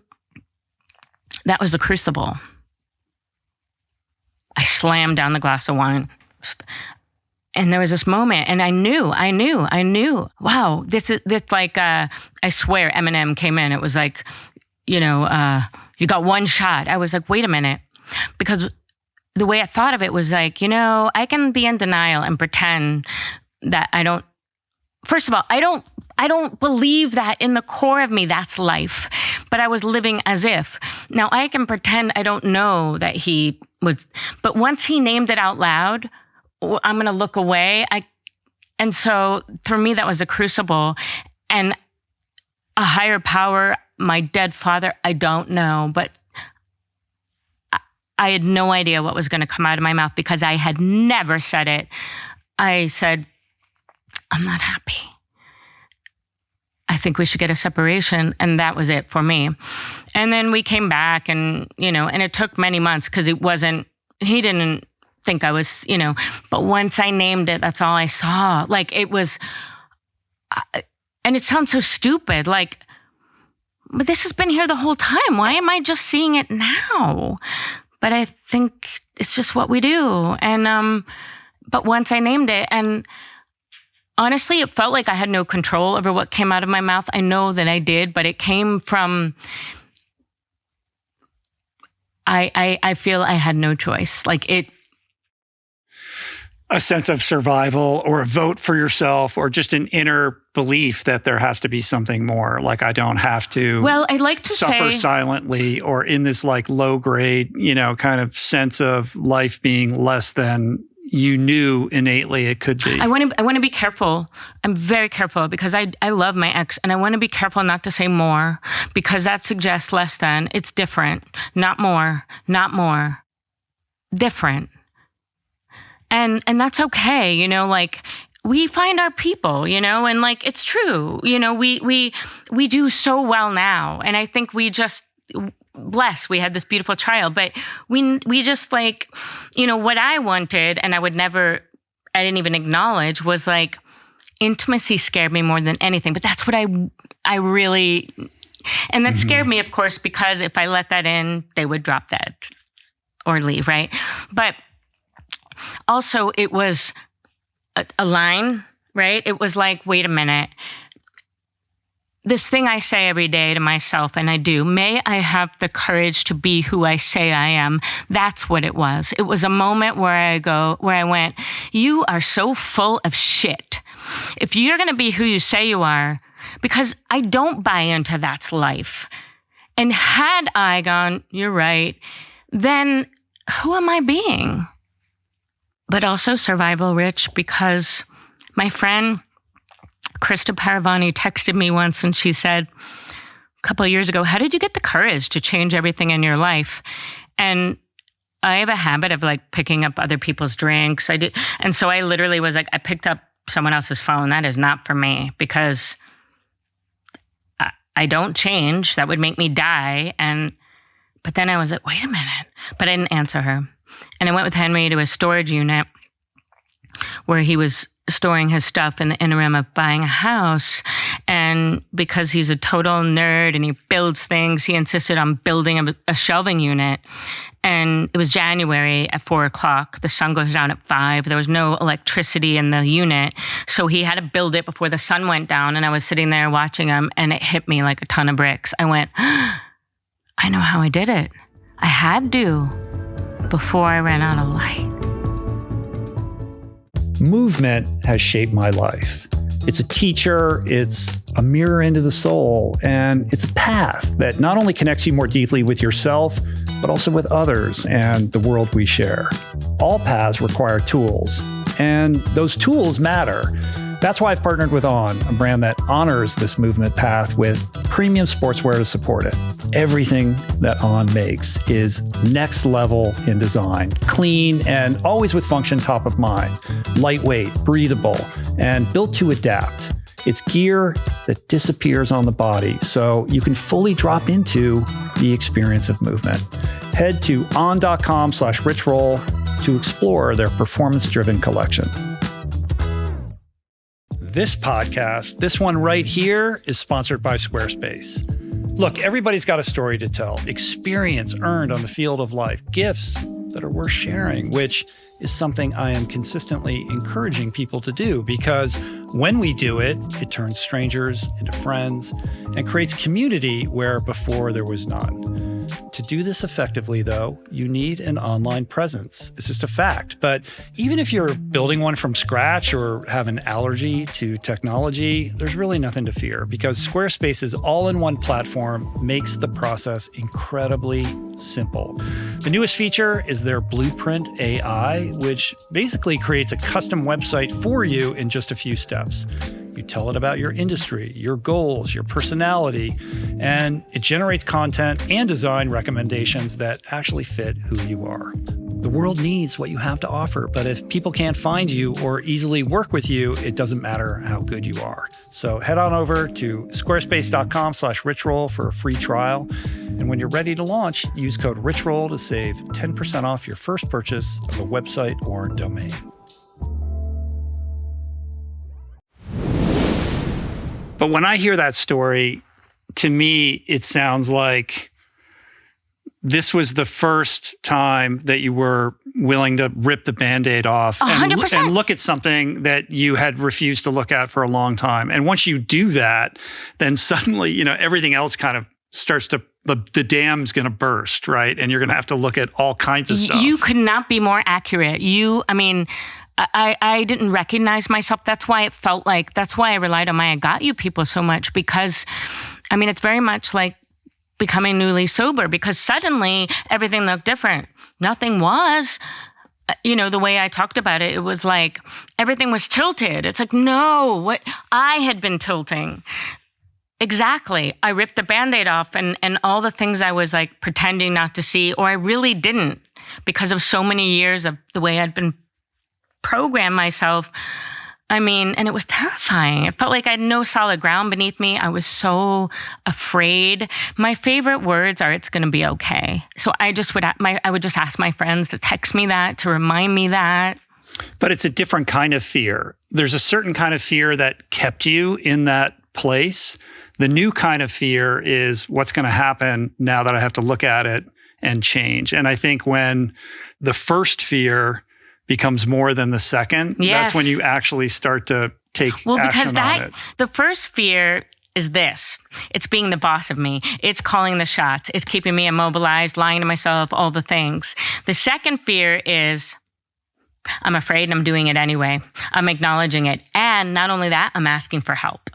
that was the crucible. I slammed down the glass of wine. And there was this moment, and I knew. Wow, this like, I swear Eminem came in. It was like, you got one shot. I was like, wait a minute. Because the way I thought of it was like, I can be in denial and pretend that I don't, first of all, I don't believe that in the core of me, that's life. But I was living as if. Now I can pretend I don't know that he was, but once he named it out loud, I'm going to look away. And so for me, that was a crucible. And a higher power, my dead father, I don't know. But I had no idea what was going to come out of my mouth because I had never said it. I said, I'm not happy. I think we should get a separation. And that was it for me. And then we came back and it took many months because he didn't think I was, but once I named it, that's all I saw. Like it was, and it sounds so stupid, like, but this has been here the whole time. Why am I just seeing it now? But I think it's just what we do. And, but once I named it, and honestly, it felt like I had no control over what came out of my mouth. I know that I did, but it came from, I feel I had no choice. Like
a sense of survival or a vote for yourself or just an inner belief that there has to be something more. Like I don't have to
I'd like to
suffer silently or in this like low grade, kind of sense of life being less than you knew innately it could be.
I want to be careful. I'm very careful because I love my ex and I want to be careful not to say more because that suggests less than. It's different, not more, different. And that's okay, like we find our people, and like it's true, we do so well now. And I think we just blessed we had this beautiful child, but we just like, what I wanted and I didn't even acknowledge was like intimacy scared me more than anything. But that's what I really, and that scared me, of course, because if I let that in, they would drop dead or leave, right? But also, it was a line, right? It was like, wait a minute. This thing I say every day to myself, and I do, may I have the courage to be who I say I am. That's what it was. It was a moment where I went, you are so full of shit. If you're going to be who you say you are, because I don't buy into that's life. And had I gone, you're right, then who am I being? But also survival rich because my friend Krista Paravani texted me once and she said a couple of years ago, how did you get the courage to change everything in your life? And I have a habit of like picking up other people's drinks. I did. And so I literally was like, I picked up someone else's phone. That is not for me because I don't change. That would make me die. But then I was like, wait a minute. But I didn't answer her. And I went with Henry to a storage unit where he was storing his stuff in the interim of buying a house. And because he's a total nerd and he builds things, he insisted on building a shelving unit. And it was January at 4:00. The sun goes down at 5. There was no electricity in the unit. So he had to build it before the sun went down. And I was sitting there watching him and it hit me like a ton of bricks. I went, I know how I did it. I had to before I ran out of light.
Movement has shaped my life. It's a teacher, it's a mirror into the soul, and it's a path that not only connects you more deeply with yourself, but also with others and the world we share. All paths require tools, and those tools matter. That's why I've partnered with On, a brand that honors this movement path with premium sportswear to support it. Everything that On makes is next level in design, clean, and always with function top of mind. Lightweight, breathable, and built to adapt. It's gear that disappears on the body, so you can fully drop into the experience of movement. Head to on.com/richroll to explore their performance-driven collection. This podcast, this one right here, is sponsored by Squarespace. Look, everybody's got a story to tell, experience earned on the field of life, gifts that are worth sharing, which is something I am consistently encouraging people to do, because when we do it, it turns strangers into friends and creates community where before there was none. To do this effectively, though, you need an online presence. It's just a fact. But even if you're building one from scratch or have an allergy to technology, there's really nothing to fear, because Squarespace's all-in-one platform makes the process incredibly simple. The newest feature is their Blueprint AI, which basically creates a custom website for you in just a few steps. You tell it about your industry, your goals, your personality, and it generates content and design recommendations that actually fit who you are. The world needs what you have to offer, but if people can't find you or easily work with you, it doesn't matter how good you are. So head on over to squarespace.com/richroll for a free trial. And when you're ready to launch, use code RICHROLL to save 10% off your first purchase of a website or domain. But when I hear that story, to me, it sounds like this was the first time that you were willing to rip the Band-Aid off and look at something that you had refused to look at for a long time. And once you do that, then suddenly, everything else kind of starts to, the dam's going to burst, right? And you're going to have to look at all kinds of stuff.
You could not be more accurate. I didn't recognize myself. That's why it felt like, that's why I relied on my I Got You people so much, because, it's very much like becoming newly sober, because suddenly everything looked different. Nothing was, the way I talked about it, it was like everything was tilted. It's like, no, what I had been tilting. Exactly. I ripped the Band-Aid off and all the things I was like pretending not to see, or I really didn't, because of so many years of the way I'd been programmed myself. And it was terrifying. It felt like I had no solid ground beneath me. I was so afraid. My favorite words are, "It's going to be okay." So I would just ask my friends to text me that, to remind me that.
But it's a different kind of fear. There's a certain kind of fear that kept you in that place. The new kind of fear is what's going to happen now that I have to look at it and change. And I think when the first fear becomes more than the second, that's when you actually start to take action on it.
The first fear is this. It's being the boss of me. It's calling the shots. It's keeping me immobilized, lying to myself, all the things. The second fear is I'm afraid and I'm doing it anyway. I'm acknowledging it. And not only that, I'm asking for help.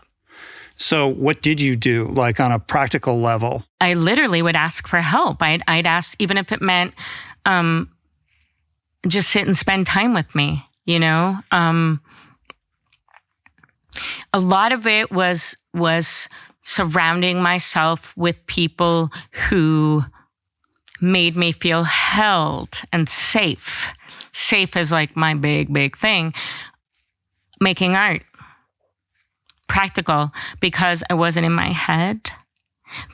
So what did you do, like on a practical level?
I literally would ask for help. I'd ask, even if it meant just sit and spend time with me, A lot of it was surrounding myself with people who made me feel held and safe. Safe is like my big thing. Making art. Practical, because I wasn't in my head,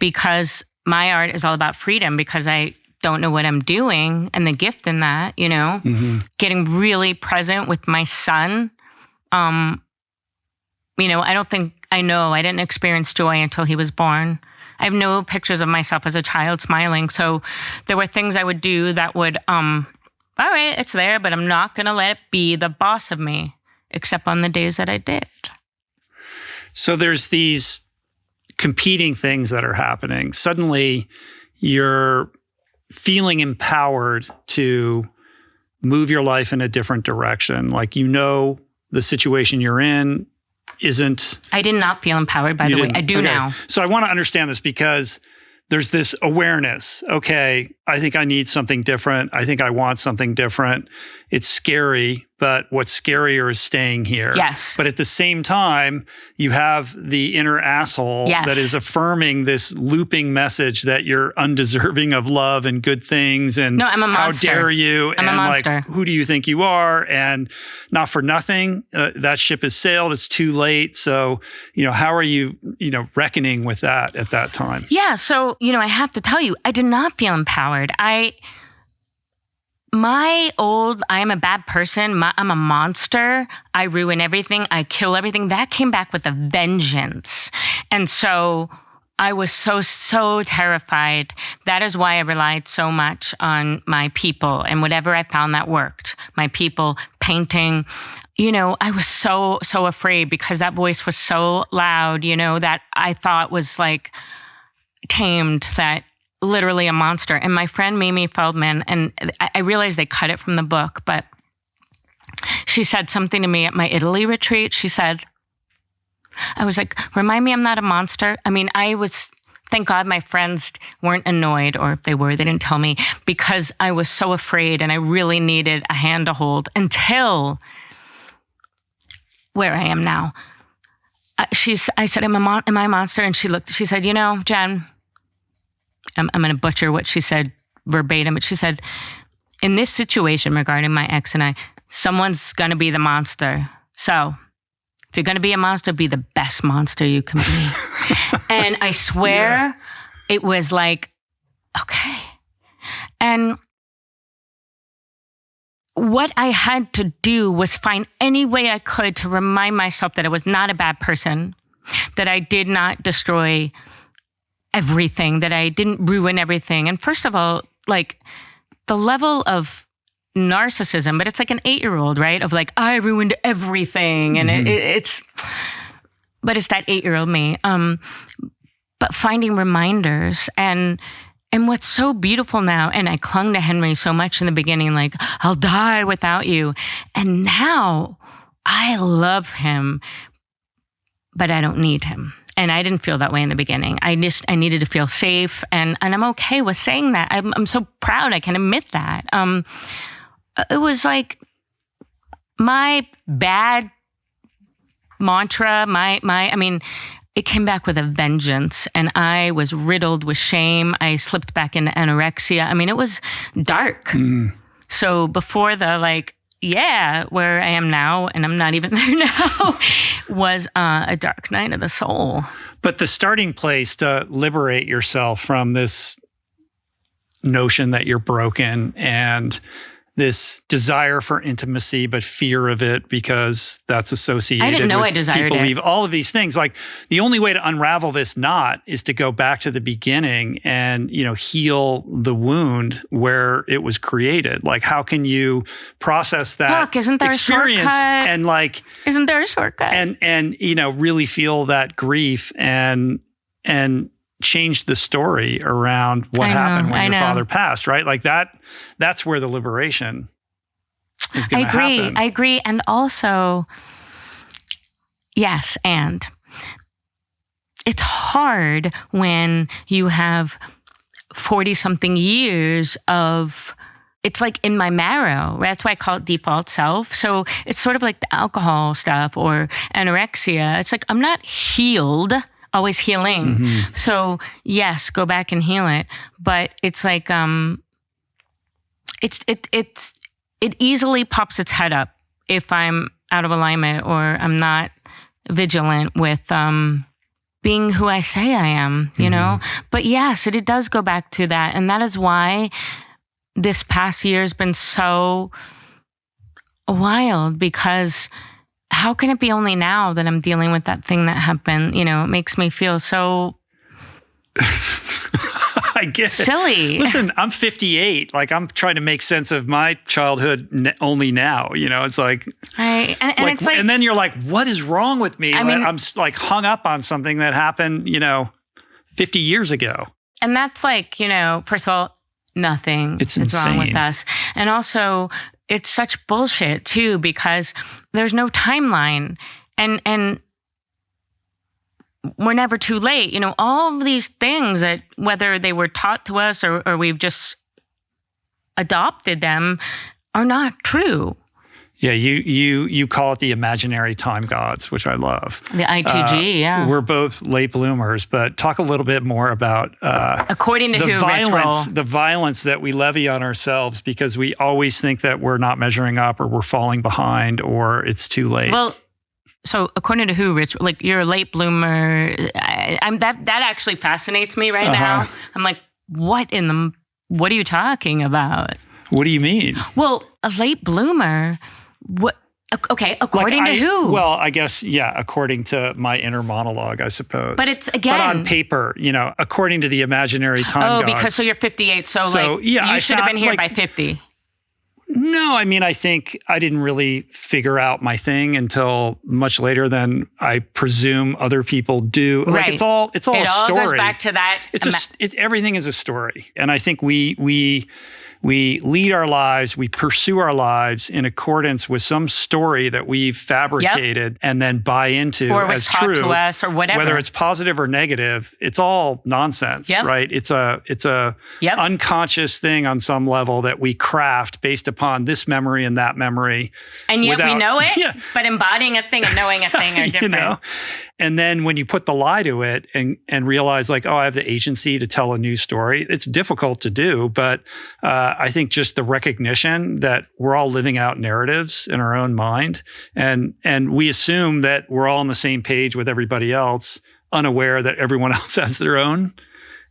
because my art is all about freedom, because I don't know what I'm doing, and the gift in that, getting really present with my son. I didn't experience joy until he was born. I have no pictures of myself as a child smiling. So there were things I would do that would, all right, it's there, but I'm not going to let it be the boss of me, except on the days that I did.
So there's these competing things that are happening. Suddenly, you're feeling empowered to move your life in a different direction. Like, the situation you're in isn't...
I did not feel empowered, by the way. I do now.
So I want to understand this, because there's this awareness. Okay, I think I need something different. I think I want something different. It's scary, but what's scarier is staying here.
Yes.
But at the same time, you have the inner asshole that is affirming this looping message that you're undeserving of love and good things. And
no, I'm a monster.
How dare you?
I'm a monster.
Like, who do you think you are? And not for nothing, that ship has sailed. It's too late. So, how are you, reckoning with that at that time?
Yeah. So, I have to tell you, I did not feel empowered. Howard. I am a bad person. I'm a monster. I ruin everything. I kill everything. That came back with a vengeance. And so I was so terrified. That is why I relied so much on my people and whatever I found that worked. My people, painting. I was so afraid because that voice was so loud, that I thought was like tamed, that literally a monster. And my friend Mimi Feldman, and I realized they cut it from the book, but she said something to me at my Italy retreat. She said, I was like, remind me I'm not a monster. I mean, thank God my friends weren't annoyed, or if they were, they didn't tell me, because I was so afraid and I really needed a hand to hold until where I am now. I said, am I a monster? And she said, Jen, I'm going to butcher what she said verbatim, but she said, in this situation regarding my ex and I, someone's going to be the monster. So if you're going to be a monster, be the best monster you can be. And I swear it was like, okay. And what I had to do was find any way I could to remind myself that I was not a bad person, that I did not destroy everything, that I didn't ruin everything. And first of all, like the level of narcissism, but it's like an 8-year-old, right? Of like, I ruined everything. And it's that 8-year-old me. But finding reminders and what's so beautiful now, and I clung to Henry so much in the beginning, like, I'll die without you. And now I love him, but I don't need him. And I didn't feel that way in the beginning. I needed to feel safe, and I'm okay with saying that. I'm so proud I can admit that. It was like my bad mantra, it came back with a vengeance, and I was riddled with shame. I slipped back into anorexia. It was dark. So before the where I am now, and I'm not even there now, was a dark night of the soul.
But the starting place to liberate yourself from this notion that you're broken and this desire for intimacy, but fear of it because that's associated.
I didn't know
with
I desired
people
it.
Leave all of these things. Like the only way to unravel this knot is to go back to the beginning and, heal the wound where it was created. Like, how can you process that
isn't there
experience
a shortcut?
and
isn't there a shortcut?
And really feel that grief and change the story around what happened when your father passed, right? Like that's where the liberation is going to happen.
I agree. And also, yes, and it's hard when you have 40-something years of, it's like in my marrow. That's why I call it default self. So it's sort of like the alcohol stuff or anorexia. It's like I'm not healed, always healing. So yes, go back and heal it. But it's like it easily pops its head up if I'm out of alignment or I'm not vigilant with being who I say I am, you know? But yes, it does go back to that. And that is why this past year has been so wild, because how can it be only now that I'm dealing with that thing that happened? It makes me feel so
I get
silly.
It. Listen, I'm 58. Like, I'm trying to make sense of my childhood only now. It's like,
it's like,
and then you're like, what is wrong with me? I'm like hung up on something that happened, 50 years ago.
And that's like, first of all, nothing is wrong with us. And also, it's such bullshit too, because there's no timeline and we're never too late. All of these things that whether they were taught to us or we've just adopted them are not true.
Yeah, you call it the imaginary time gods, which I love.
The ITG, yeah.
We're both late bloomers, but talk a little bit more about
according to
the violence that we levy on ourselves because we always think that we're not measuring up or we're falling behind or it's too late.
Well, so according to who, Rich? Like, you're a late bloomer. That actually fascinates me right now. I'm like, what in the what are you talking about?
What do you mean?
Well, a late bloomer, what? Okay, according to who?
Well, I guess, according to my inner monologue, I suppose.
But it's, again...
But on paper, according to the imaginary time gods.
Because you're 58, so you should have been here by 50.
No, I mean, I think I didn't really figure out my thing until much later than I presume other people do.
Right.
Like, it's all a story. It all
goes back to that.
Everything is a story. And I think we lead our lives, we pursue our lives in accordance with some story that we've fabricated and then buy into
or was
as
taught
true.
To us or whatever.
Whether it's positive or negative, it's all nonsense, right? It's a unconscious thing on some level that we craft based upon this memory and that memory.
And yet we know it, but embodying a thing and knowing a thing are different.
And then when you put the lie to it and realize like, I have the agency to tell a new story, it's difficult to do. But I think just the recognition that we're all living out narratives in our own mind. And we assume that we're all on the same page with everybody else, unaware that everyone else has their own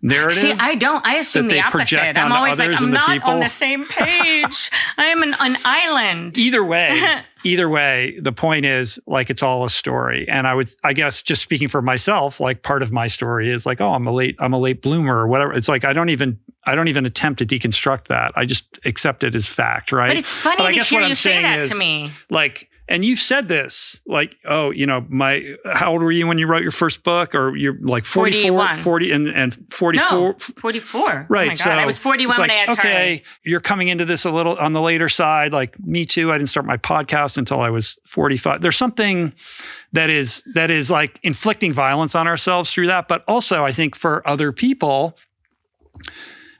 narrative.
See, I don't. I assume the opposite. I'm always like, I'm not on the same page. I am an island.
Either way, the point is like it's all a story. And I guess just speaking for myself, like part of my story is like, I'm a late bloomer or whatever. It's like I don't even attempt to deconstruct that. I just accept it as fact, right?
But it's funny to hear you say that to me.
Like, and you've said this, like, how old were you when you wrote your first book? Or you're like 44, 40 and 44?
No, 44.
Right.
Oh my God,
so
I was 41 when I had
okay, you're coming into this a little on the later side. Like me too. I didn't start my podcast until I was 45. There's something that is like inflicting violence on ourselves through that. But also I think for other people,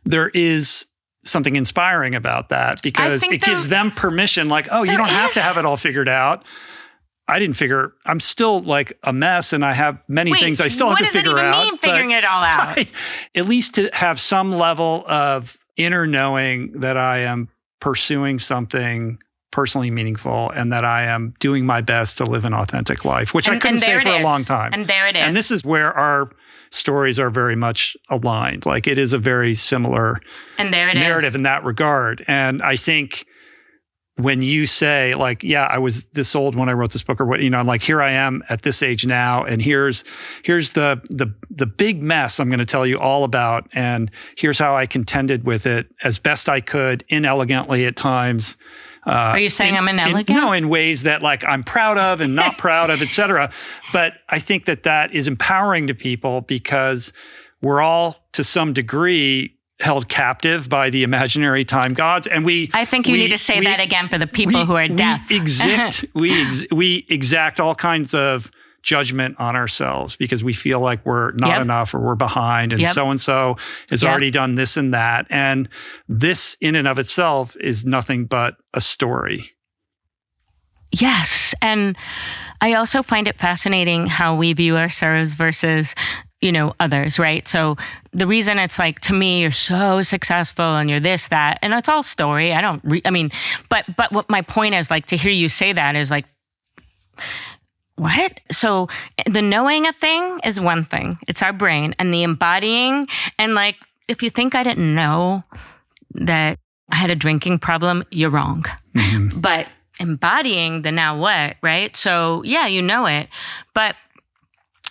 there is something inspiring about that because it gives them permission. Like, you don't have to have it all figured out. I'm still like a mess and I have many things I still have to figure out.
What does it even mean figuring it all out?
At least to have some level of inner knowing that I am pursuing something personally meaningful and that I am doing my best to live an authentic life, which I couldn't say for a long time.
And there it is.
And this is where our stories are very much aligned. Like it is a very similar narrative in that regard. And I think when you say like, I was this old when I wrote this book or what, I'm like, here I am at this age now. And here's the big mess I'm going to tell you all about. And here's how I contended with it as best I could, inelegantly at times.
Are you saying I'm inelegant?
No, in ways that like I'm proud of and not proud of, et cetera. But I think that is empowering to people because we're all to some degree held captive by the imaginary time gods. And I think you
need to say that again for the people who are deaf.
We exact all kinds of judgment on ourselves because we feel like we're not enough or we're behind and so-and-so has already done this and that. And this in and of itself is nothing but a story.
Yes. And I also find it fascinating how we view ourselves versus others, right? So the reason it's like, to me, you're so successful and you're this, that, and it's all story. But what my point is like to hear you say that is like, what? So the knowing a thing is one thing. It's our brain. And the embodying, and like, if you think I didn't know that I had a drinking problem, you're wrong. Mm-hmm. But embodying the now what, right? So you know it. But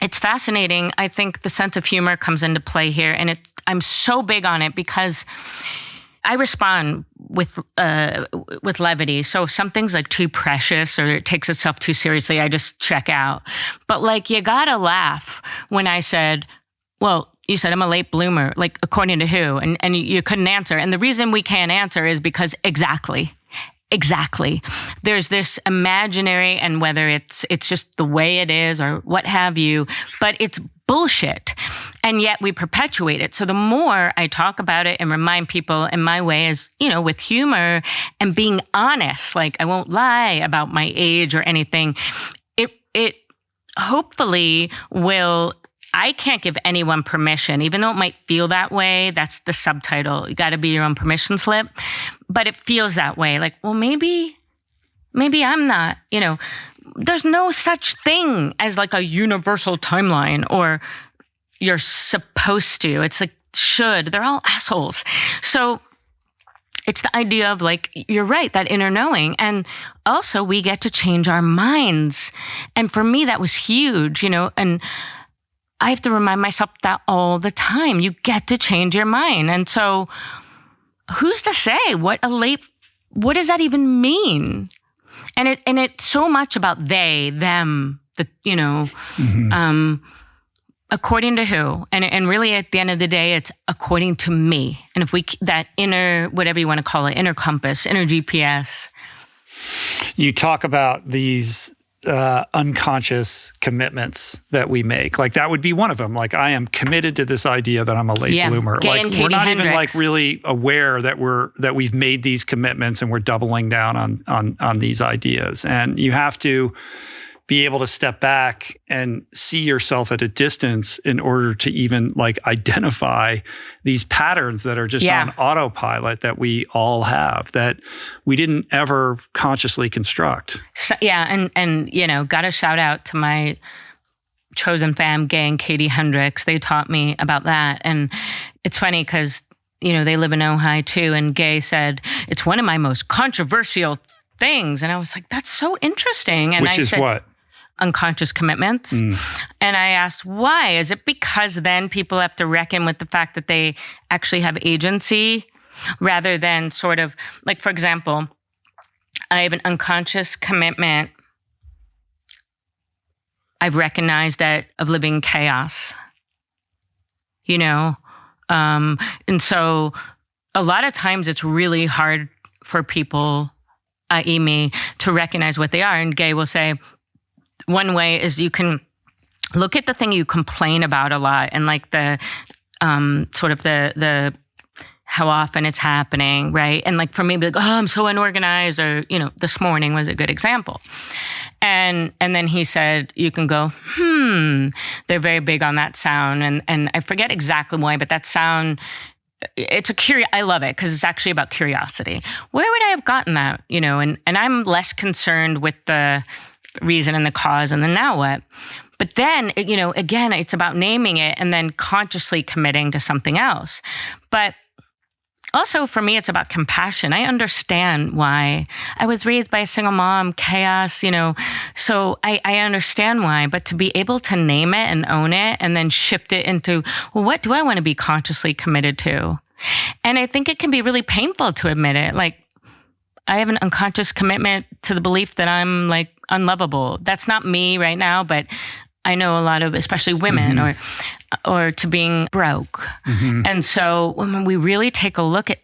it's fascinating. I think the sense of humor comes into play here. And I'm so big on it because I respond with levity. So if something's like too precious or it takes itself too seriously, I just check out. But like, you gotta laugh when I said, well, you said I'm a late bloomer, like according to who? And you couldn't answer. And the reason we can't answer is because exactly. There's this imaginary, and whether it's just the way it is or what have you, but it's bullshit. And yet we perpetuate it. So the more I talk about it and remind people in my way is, with humor and being honest, like I won't lie about my age or anything. It hopefully will. I can't give anyone permission, even though it might feel that way. That's the subtitle. You got to be your own permission slip. But it feels that way. Like, well, maybe I'm not, there's no such thing as like a universal timeline or you're supposed to. It's like, should. They're all assholes. So it's the idea of like, you're right, that inner knowing. And also we get to change our minds. And for me, that was huge, and I have to remind myself that all the time. You get to change your mind. And so who's to say what does that even mean? And it's so much about they, them, according to who? And really at the end of the day, it's according to me. And if that inner, whatever you want to call it, inner compass, inner GPS.
You talk about these unconscious commitments that we make. Like that would be one of them. Like I am committed to this idea that I'm a late bloomer. Like we're not even like really aware that we've made these commitments and we're doubling down on these ideas. And you have to be able to step back and see yourself at a distance in order to even like identify these patterns that are just on autopilot that we all have, that we didn't ever consciously construct.
So, and got to shout out to my chosen fam, Gay and Katie Hendricks. They taught me about that. And it's funny because, they live in Ojai too. And Gay said, it's one of my most controversial things. And I was like, that's so interesting. And
Which is what?
Unconscious commitments. And I asked, why? Is it because then people have to reckon with the fact that they actually have agency rather than sort of, like, for example, I have an unconscious commitment. I've recognized that of living chaos, and so a lot of times it's really hard for people, i.e. me, to recognize what they are. And Gay will say, one way is you can look at the thing you complain about a lot and like the sort of the how often it's happening, right? And like for me, be like, oh, I'm so unorganized, or this morning was a good example. And then he said, you can go, they're very big on that sound, and I forget exactly why, but that sound, it's I love it because it's actually about curiosity. Where would I have gotten that? And I'm less concerned with the reason and the cause and the now what. But then, again, it's about naming it and then consciously committing to something else. But also for me, it's about compassion. I understand why. I was raised by a single mom, chaos, so I understand why. But to be able to name it and own it and then shift it into, well, what do I want to be consciously committed to? And I think it can be really painful to admit it. Like, I have an unconscious commitment to the belief that I'm like unlovable. That's not me right now, but I know a lot of, especially women, or to being broke. And so when we really take a look at,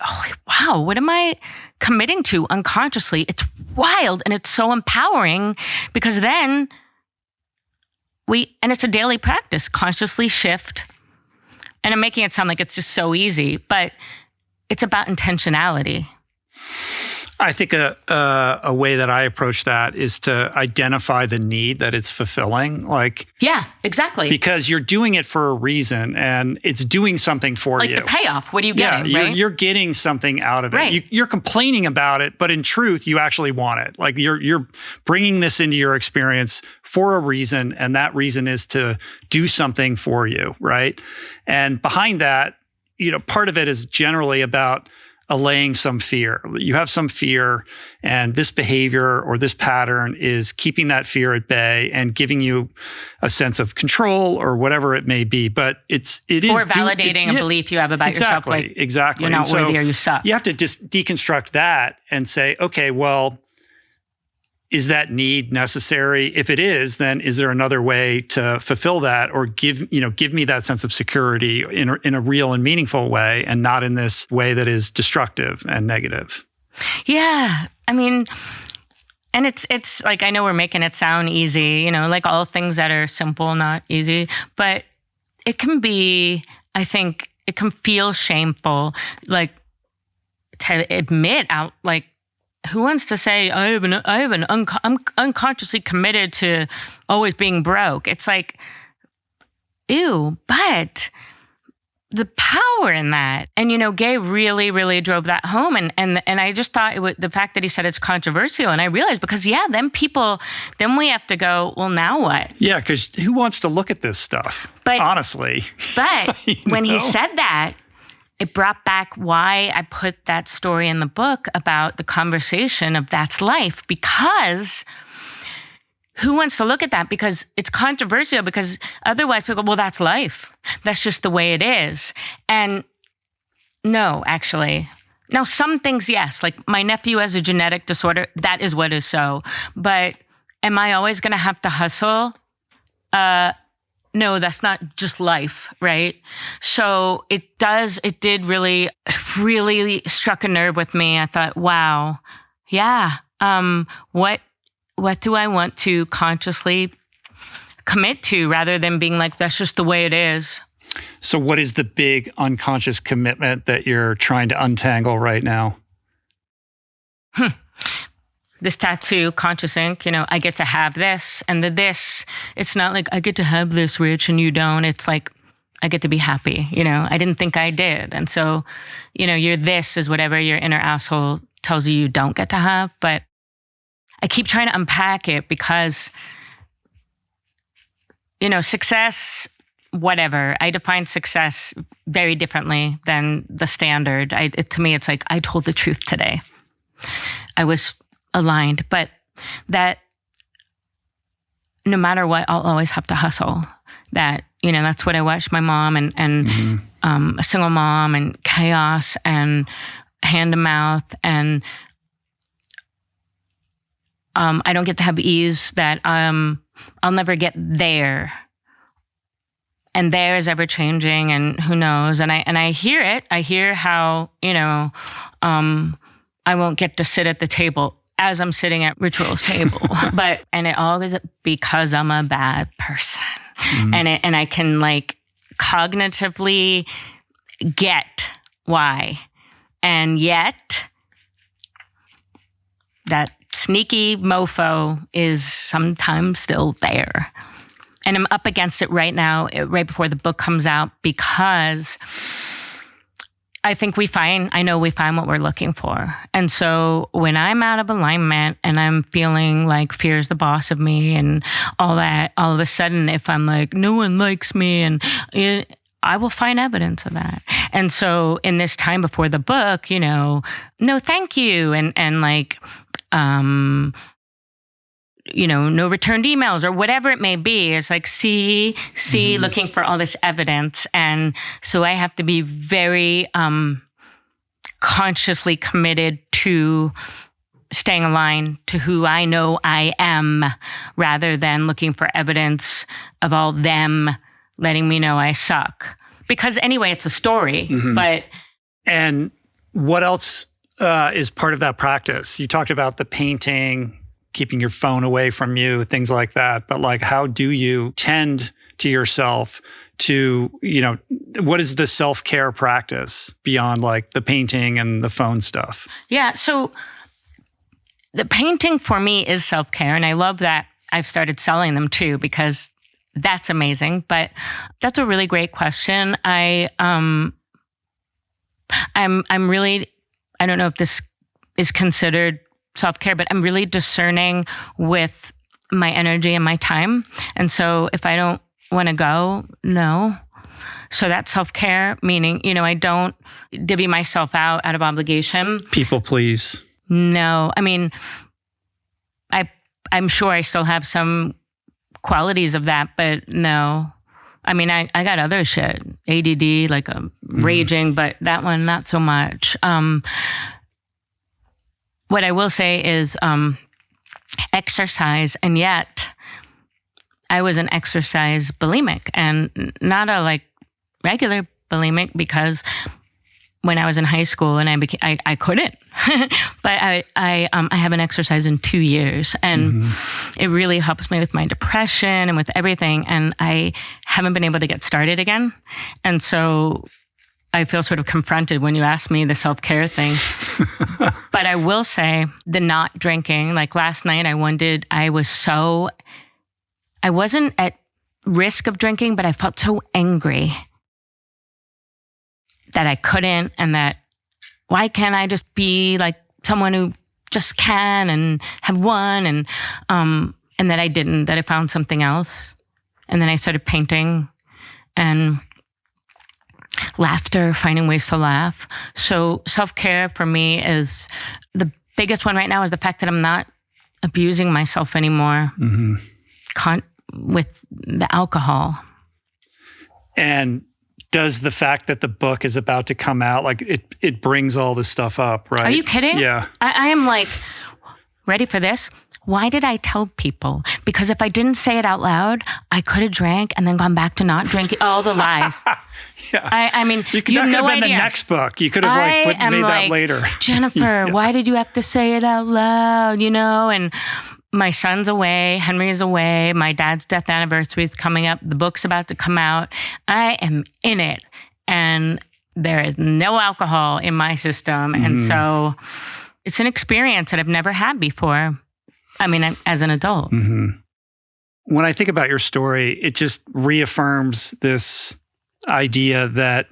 wow, what am I committing to unconsciously? It's wild and it's so empowering because then and it's a daily practice, consciously shift. And I'm making it sound like it's just so easy, but it's about intentionality.
I think a way that I approach that is to identify the need that it's fulfilling.
Yeah, exactly.
Because you're doing it for a reason and it's doing something for you.
Like the payoff. What are you getting, right?
You're getting something out of it.
Right.
You're complaining about it, but in truth, you actually want it. Like you're bringing this into your experience for a reason, and that reason is to do something for you, right? And behind that, part of it is generally about allaying some fear. You have some fear, and this behavior or this pattern is keeping that fear at bay and giving you a sense of control or whatever it may be. But it is
or validating a belief you have about yourself. Like
exactly.
You're not worthy or you suck.
You have to just deconstruct that and say, okay, well, is that need necessary? If it is, then is there another way to fulfill that or give me that sense of security in a real and meaningful way and not in this way that is destructive and negative?
Yeah. I mean, and it's like, I know we're making it sound easy, like all things that are simple, not easy, but it can be, I think it can feel shameful, like to admit out, like, who wants to say I'm unconsciously committed to always being broke? It's like, ew, but the power in that. And, Gay really, really drove that home. And I just thought it was the fact that he said it's controversial. And I realized because, then we have to go, well, now what?
Yeah, because who wants to look at this stuff? Honestly.
But when he said that, it brought back why I put that story in the book about the conversation of that's life, because who wants to look at that? Because it's controversial, because otherwise people go, well, that's life. That's just the way it is. And no, actually. Now, some things, yes, like my nephew has a genetic disorder. That is what is so. But am I always going to have to hustle? No, that's not just life, right? So it did really, really struck a nerve with me. I thought, wow, yeah, what do I want to consciously commit to rather than being like, that's just the way it is?
So what is the big unconscious commitment that you're trying to untangle right now?
This tattoo, conscious ink, I get to have this and this. It's not like I get to have this, Rich, and you don't. It's like I get to be happy. I didn't think I did. And so, your this is whatever your inner asshole tells you don't get to have. But I keep trying to unpack it because, success, whatever. I define success very differently than the standard. To me, it's like I told the truth today. I was aligned, but that no matter what, I'll always have to hustle. That, that's what I watched my mom and a single mom and chaos and hand to mouth. And I don't get to have ease that I'll never get there. And there is ever changing, and who knows? And I hear it. I hear how, I won't get to sit at the table as I'm sitting at Ritual's table. And it always because I'm a bad person. And I can cognitively get why. And yet that sneaky mofo is sometimes still there. And I'm up against it right now, right before the book comes out, because I think I know we find what we're looking for. And so when I'm out of alignment and I'm feeling like fear is the boss of me and all that, all of a sudden, if I'm like, no one likes me, and I will find evidence of that. And so in this time before the book, no, thank you. And no returned emails or whatever it may be. It's like, looking for all this evidence. And so I have to be very consciously committed to staying aligned to who I know I am, rather than looking for evidence of all them letting me know I suck. Because anyway, it's a story, but...
And what else is part of that practice? You talked about the painting, keeping your phone away from you, things like that. But how do you tend to yourself to, what is the self-care practice beyond the painting and the phone stuff? Yeah.
So the painting for me is self-care. And I love that I've started selling them too, because that's amazing. But that's a really great question. I'm really, I don't know if this is considered self-care, but I'm really discerning with my energy and my time. And so if I don't want to go, no. So that's self-care, meaning, I don't divvy myself out of obligation.
People please.
No. I mean, I'm sure I still have some qualities of that, but no. I mean, I got other shit, ADD, raging, but that one, not so much. What I will say is exercise, and yet I was an exercise bulimic, and not a regular bulimic, because when I was in high school and I couldn't, but I haven't exercised in 2 years, and it really helps me with my depression and with everything, and I haven't been able to get started again, and so I feel sort of confronted when you ask me the self-care thing. But I will say the not drinking, last night I wasn't at risk of drinking, but I felt so angry that I couldn't, and that why can't I just be someone who just can and have one, and that I didn't, that I found something else. And then I started painting, and laughter, finding ways to laugh. So self-care for me is the biggest one right now is the fact that I'm not abusing myself anymore with the alcohol.
And does the fact that the book is about to come out, like it brings all this stuff up, right?
Are you kidding?
Yeah.
I am like, ready for this? Why did I tell people? Because if I didn't say it out loud, I could have drank and then gone back to not drinking. All the lies.
Yeah.
I mean,
you have no idea. Been the next book. You could have made that later.
Jennifer, why did you have to say it out loud? And my son's away. Henry is away. My dad's death anniversary is coming up. The book's about to come out. I am in it. And there is no alcohol in my system. And so it's an experience that I've never had before. I mean, as an adult.
When I think about your story, it just reaffirms this idea that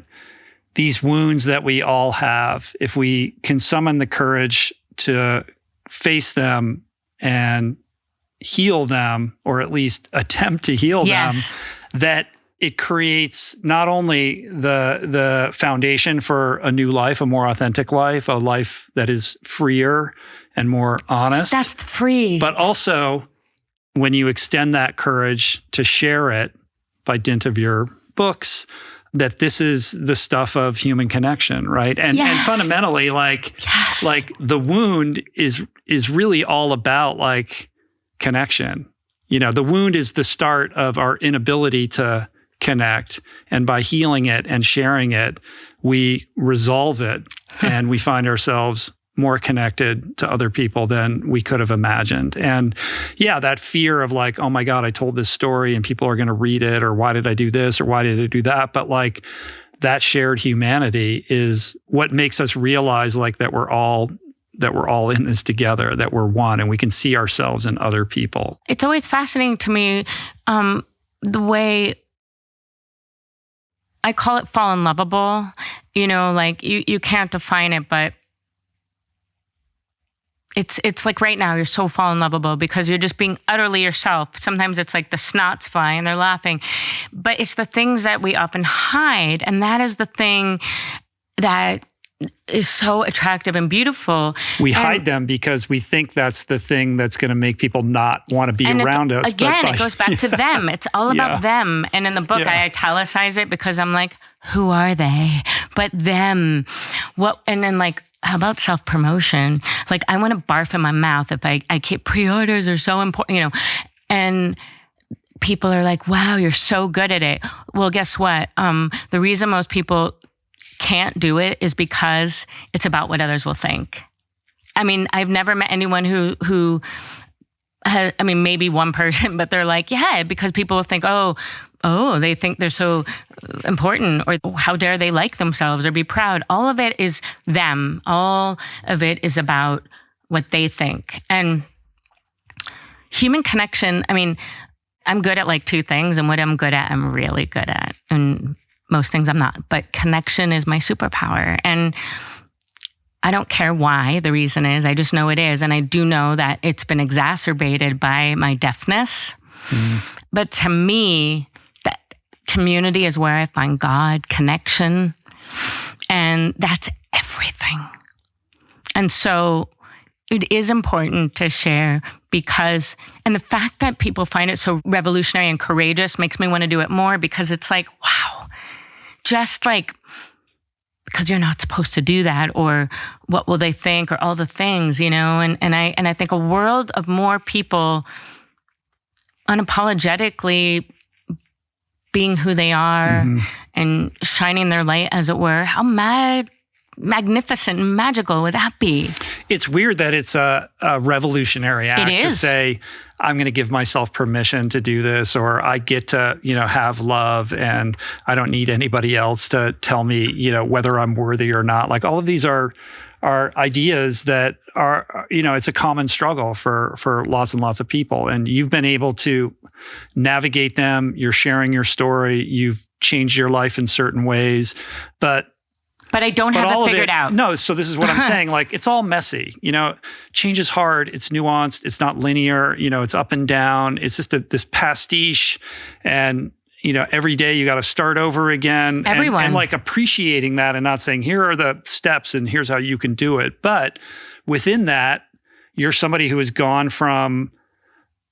these wounds that we all have, if we can summon the courage to face them and heal them, or at least attempt to heal them, that it creates not only the foundation for a new life, a more authentic life, a life that is freer and more honest.
That's free.
But also, when you extend that courage to share it by dint of your books, that this is the stuff of human connection, right? And fundamentally, like the wound is really all about like connection. The wound is the start of our inability to connect. And by healing it and sharing it, we resolve it and we find ourselves more connected to other people than we could have imagined. And that fear of like, oh my God, I told this story and people are going to read it, or why did I do this, or why did I do that? But like that shared humanity is what makes us realize like that we're all in this together, that we're one, and we can see ourselves in other people.
It's always fascinating to me, the way I call it fall in lovable, like you can't define it, but it's like right now you're so fall in lovable because you're just being utterly yourself. Sometimes it's like the snots fly and they're laughing, but it's the things that we often hide. And that is the thing that is so attractive and beautiful.
We hide them because we think that's the thing that's going to make people not want to be around us.
Again, it goes back to them. It's all about them. And in the book, I italicize it because I'm like, who are they? But them. What? And then like, how about self-promotion? Like, I want to barf in my mouth if I keep pre-orders are so important, and people are like, wow, you're so good at it. Well, guess what? The reason most people can't do it is because it's about what others will think. I mean, I've never met anyone who has, I mean, maybe one person, but they're like, because people will think, oh, they think they're so important, or how dare they like themselves or be proud. All of it is them. All of it is about what they think. And human connection, I mean, I'm good at like two things, and what I'm good at, I'm really good at. And most things I'm not, but connection is my superpower. And I don't care why the reason is, I just know it is. And I do know that it's been exacerbated by my deafness. But to me, that community is where I find God, connection, and that's everything. And so it is important to share because, and the fact that people find it so revolutionary and courageous makes me want to do it more, because it's like, wow, just like, because you're not supposed to do that, or what will they think, or all the things, and I think a world of more people unapologetically being who they are and shining their light, as it were. How magnificent and magical would that be? It's weird that it's a revolutionary act to say, I'm going to give myself permission to do this, or I get to, have love, and I don't need anybody else to tell me, whether I'm worthy or not. Like, all of these are ideas that are, it's a common struggle for lots and lots of people. And you've been able to navigate them. You're sharing your story. You've changed your life in certain ways, but I don't have it figured out. No, so this is what I'm saying. Like, it's all messy. Change is hard. It's nuanced. It's not linear. It's up and down. It's just this pastiche. And
every day you got to start over again.
Everyone.
And like appreciating that and not saying, here are the steps and here's how you can do it. But within that, you're somebody who has gone from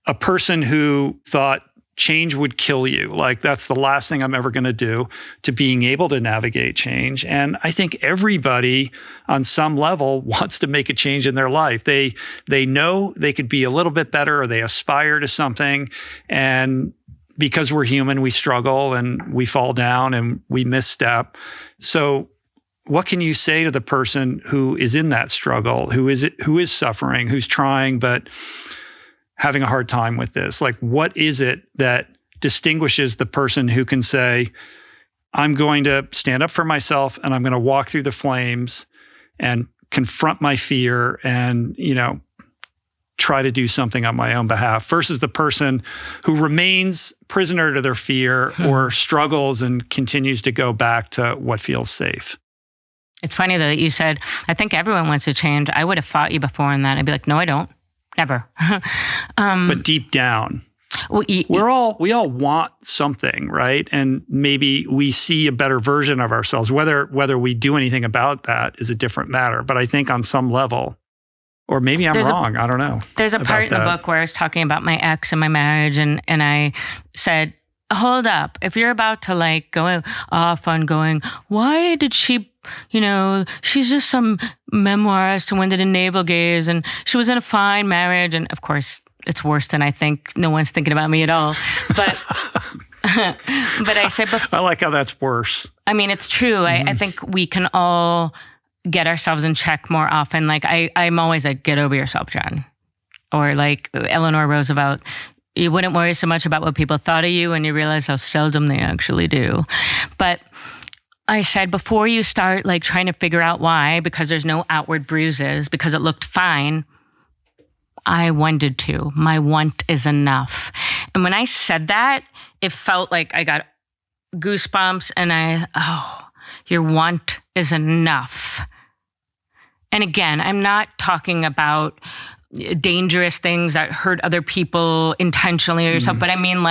a person who thought change would kill you, like that's the last thing I'm ever going to do, to being able to navigate change. And I think everybody on some level wants to make a change in their life. They know they could be a little bit better, or they aspire to something. And because we're human, we struggle and we fall down and we misstep. So what can you say to the person who is in that struggle, who is suffering, who's trying, but having a hard time with this? Like, what is it that distinguishes the person who can say, I'm going to stand up for myself and I'm going to walk through the flames and confront my fear and, try to do something on my own behalf, versus the person who remains prisoner to their fear or struggles and continues to go back to what feels safe?
It's funny though that you said, I think everyone wants to change. I would have fought you before on that. I'd be like, no, I don't. Never.
But deep down, we all want something, right? And maybe we see a better version of ourselves. Whether we do anything about that is a different matter. But I think on some level, or maybe I'm wrong, I don't know.
There's a part in the book where I was talking about my ex and my marriage, and I said, hold up, if you're about to go off on going, why did she, she's just some memoirist who went to the navel gaze and she was in a fine marriage. And of course, it's worse than I think. No one's thinking about me at all. But but I said,
I like how that's worse.
I mean, it's true. Mm-hmm. I think we can all get ourselves in check more often. I'm always like, get over yourself, John. Or like Eleanor Roosevelt, you wouldn't worry so much about what people thought of you and you realize how seldom they actually do. But I said, before you start trying to figure out why, because there's no outward bruises, because it looked fine, I wanted to. My want is enough. And when I said that, it felt like I got goosebumps and your want is enough. And again, I'm not talking about dangerous things that hurt other people intentionally or yourself, but I mean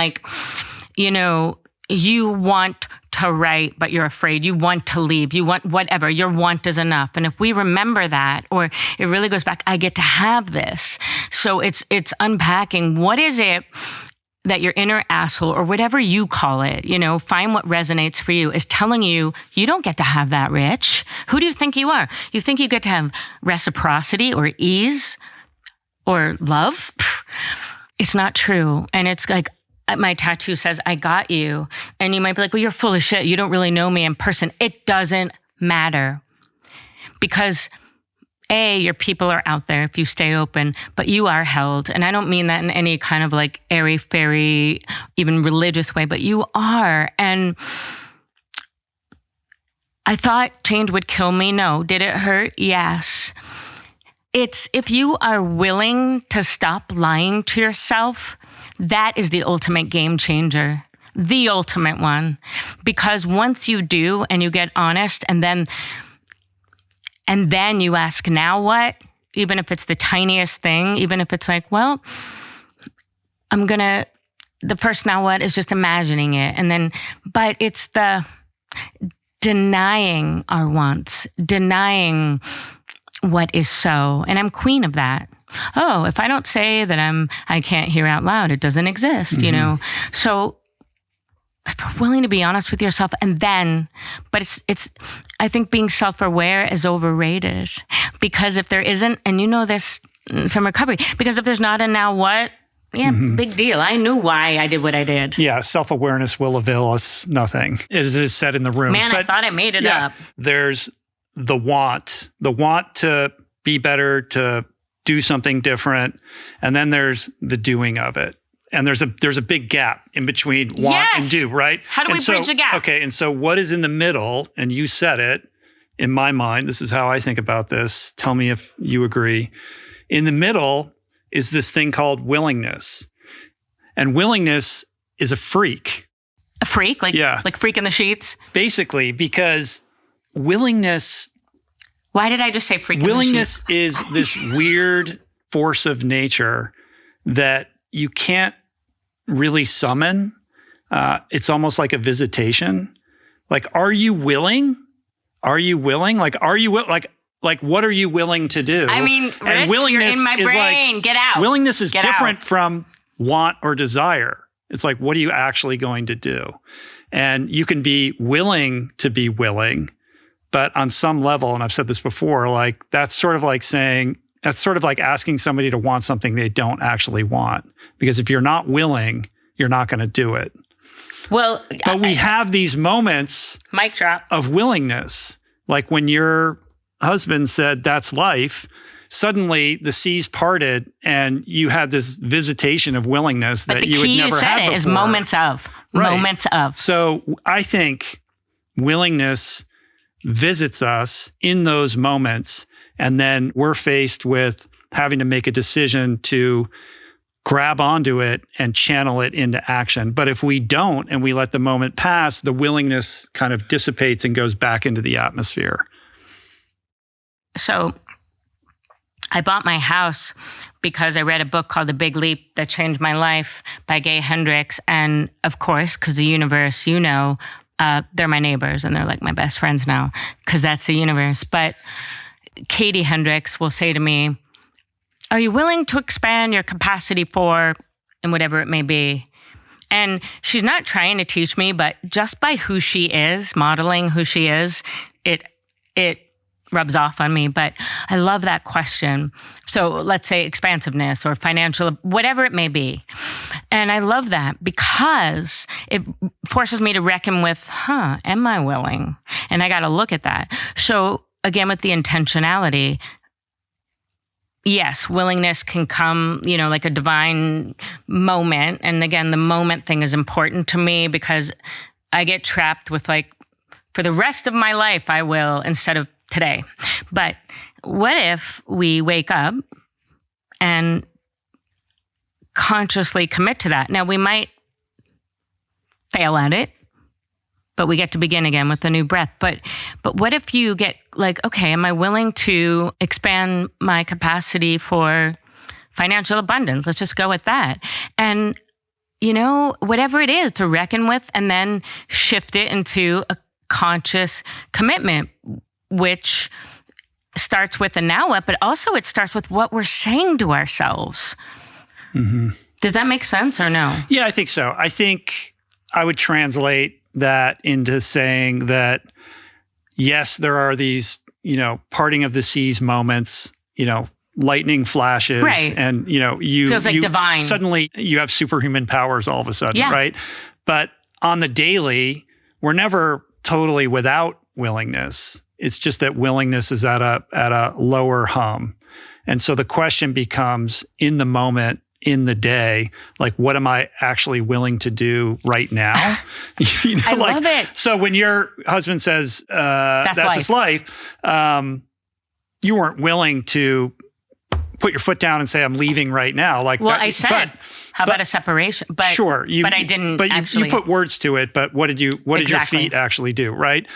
you want to write, but you're afraid. You want to leave. You want whatever. Your want is enough. And if we remember that, or it really goes back, I get to have this. So it's unpacking. What is it that your inner asshole, or whatever you call it, find what resonates for you, is telling you, you don't get to have that, Rich. Who do you think you are? You think you get to have reciprocity or ease or love? It's not true. And it's like, my tattoo says, I got you. And you might be like, well, you're full of shit. You don't really know me in person. It doesn't matter. Because your people are out there if you stay open, but you are held. And I don't mean that in any kind of airy-fairy, even religious way, but you are. And I thought change would kill me. No. Did it hurt? Yes. It's if you are willing to stop lying to yourself, that is the ultimate game changer. The ultimate one. Because once you do and you get honest, and then you ask, now what? Even if it's the tiniest thing, even if it's like, well, the first now what is just imagining it. And then, but it's the denying our wants, denying what is so. And I'm queen of that. Oh, if I don't say that I can't hear out loud, it doesn't exist, So if you're willing to be honest with yourself, but it's, I think being self-aware is overrated, because if there isn't, and you know this from recovery, because if there's not a now what, big deal. I knew why I did what I did.
Yeah, self-awareness will avail us nothing, as is said in the rooms.
Man, I thought I made it up.
There's the want to be better, to do something different, and then there's the doing of it. And there's a big gap in between want and do, right?
How do we bridge the gap?
Okay, and so what is in the middle, and you said it, in my mind, this is how I think about this. Tell me if you agree. In the middle is this thing called willingness. And willingness is a freak.
A freak? Like freak in the sheets?
Basically, because willingness...
Why did I just say freak in the sheets?
Willingness is this weird force of nature that you can't really summon, it's almost like a visitation. Like, are you willing? Are you willing? Like, are you like what are you willing to do?
I mean, Rich, and willingness, you're in my brain. Get out.
Willingness is different from want or desire. It's like, what are you actually going to do? And you can be willing to be willing, but on some level, and I've said this before, like that's sort of like asking somebody to want something they don't actually want. Because if you're not willing, you're not going to do it.
Well,
but we have these moments
mic drop
of willingness. Like when your husband said, that's life, suddenly the seas parted and you had this visitation of willingness that you had never had before.
Is moments of.
Right.
Moments of.
So I think willingness visits us in those moments, and then we're faced with having to make a decision to grab onto it and channel it into action. But if we don't and we let the moment pass, the willingness kind of dissipates and goes back into the atmosphere.
So I bought my house because I read a book called The Big Leap That Changed My Life by Gay Hendricks. And of course, because the universe, they're my neighbors and they're like my best friends now because that's the universe. But Katie Hendricks will say to me, are you willing to expand your capacity for, and whatever it may be? And she's not trying to teach me, but just by who she is, modeling who she is, it rubs off on me. But I love that question. So let's say expansiveness or financial, whatever it may be. And I love that because it forces me to reckon with, am I willing? And I got to look at that. So again, with the intentionality, yes, willingness can come, like a divine moment. And again, the moment thing is important to me because I get trapped with like, for the rest of my life, I will, instead of today. But what if we wake up and consciously commit to that? Now, we might fail at it, but we get to begin again with a new breath. But what if you get like, okay, am I willing to expand my capacity for financial abundance? Let's just go with that. And, whatever it is to reckon with and then shift it into a conscious commitment, which starts with the now what, but also it starts with what we're saying to ourselves. Mm-hmm. Does that make sense or no?
Yeah, I think so. I think I would translate that into saying that, yes, there are these, parting of the seas moments, lightning flashes,
right.
And, you
feels like divine.
Suddenly you have superhuman powers all of a sudden,
yeah.
Right? But on the daily, we're never totally without willingness. It's just that willingness is at a lower hum. And so the question becomes, in the moment, in the day, like, what am I actually willing to do right now?
I love it.
So when your husband says, that's his life, you weren't willing to put your foot down and say, I'm leaving right now. Like,
well, I said, how about a separation? But
sure,
but I didn't.
But
actually.
You put words to it. But what did your feet actually do? Right.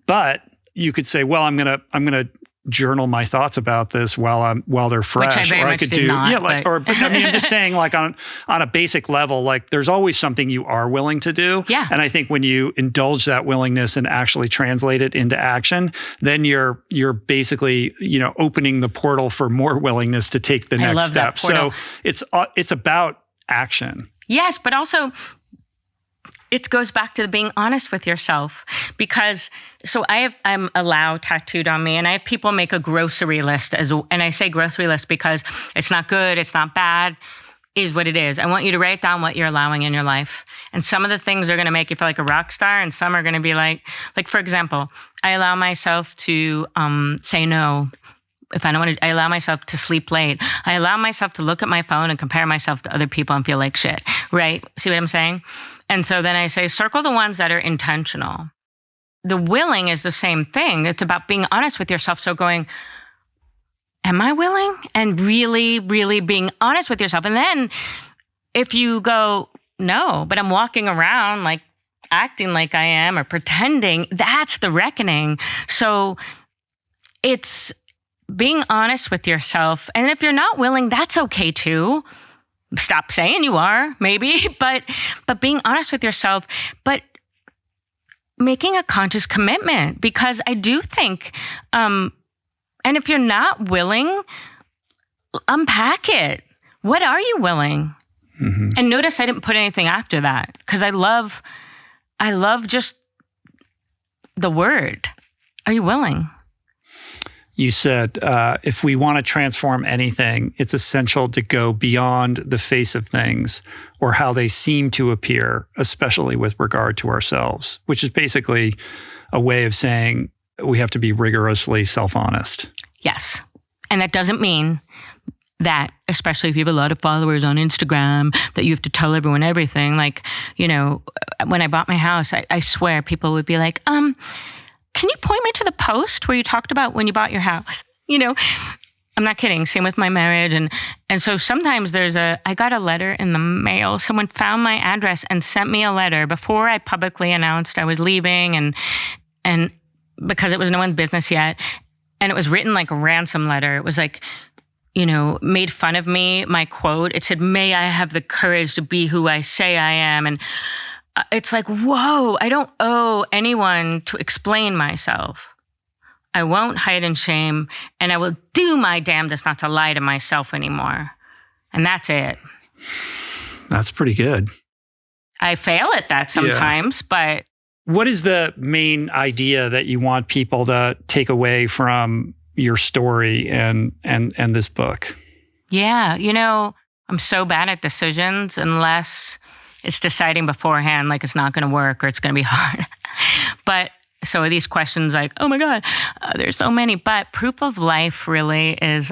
But you could say, well, I'm gonna journal my thoughts about this while they're fresh.
Which I very much did not.
But I mean, I'm just saying, like on a basic level, like there's always something you are willing to do.
Yeah.
And I think when you indulge that willingness and actually translate it into action, then you're basically, opening the portal for more willingness to take the next step. So it's about action.
Yes, but also it goes back to being honest with yourself because I'm a Lao tattooed on me and I have people make a grocery list and I say grocery list because it's not good, it's not bad, is what it is. I want you to write down what you're allowing in your life. And some of the things are going to make you feel like a rock star and some are going to be like for example, I allow myself to say no. If I don't want to, I allow myself to sleep late. I allow myself to look at my phone and compare myself to other people and feel like shit, right? See what I'm saying? And so then I say, circle the ones that are intentional. The willing is the same thing. It's about being honest with yourself. So going, am I willing? And really, really being honest with yourself. And then if you go, no, but I'm walking around like acting like I am or pretending, that's the reckoning. So it's being honest with yourself. And if you're not willing, that's okay too. Stop saying you are, maybe, but being honest with yourself, but making a conscious commitment, because I do think, and if you're not willing, unpack it. What are you willing? Mm-hmm. And notice I didn't put anything after that, because I love just the word. Are you willing?
You said, if we want to transform anything, it's essential to go beyond the face of things or how they seem to appear, especially with regard to ourselves, which is basically a way of saying we have to be rigorously self-honest.
Yes. And that doesn't mean that, especially if you have a lot of followers on Instagram, that you have to tell everyone everything. Like, you know, when I bought my house, I swear people would be like, can you point me to the post where you talked about when you bought your house? You know, I'm not kidding. Same with my marriage. And so sometimes I got a letter in the mail. Someone found my address and sent me a letter before I publicly announced I was leaving, and because it was no one's business yet. And it was written like a ransom letter. It was like, you know, made fun of me, my quote. It said, "May I have the courage to be who I say I am." And it's like, whoa, I don't owe anyone to explain myself. I won't hide in shame, and I will do my damnedest not to lie to myself anymore. And that's it.
That's pretty good.
I fail at that sometimes, but...
What is the main idea that you want people to take away from your story and this book? Yeah,
you know, I'm so bad at decisions unless it's deciding beforehand, like it's not going to work or it's going to be hard. But so these questions like, oh my God, there's so many. But proof of life really is,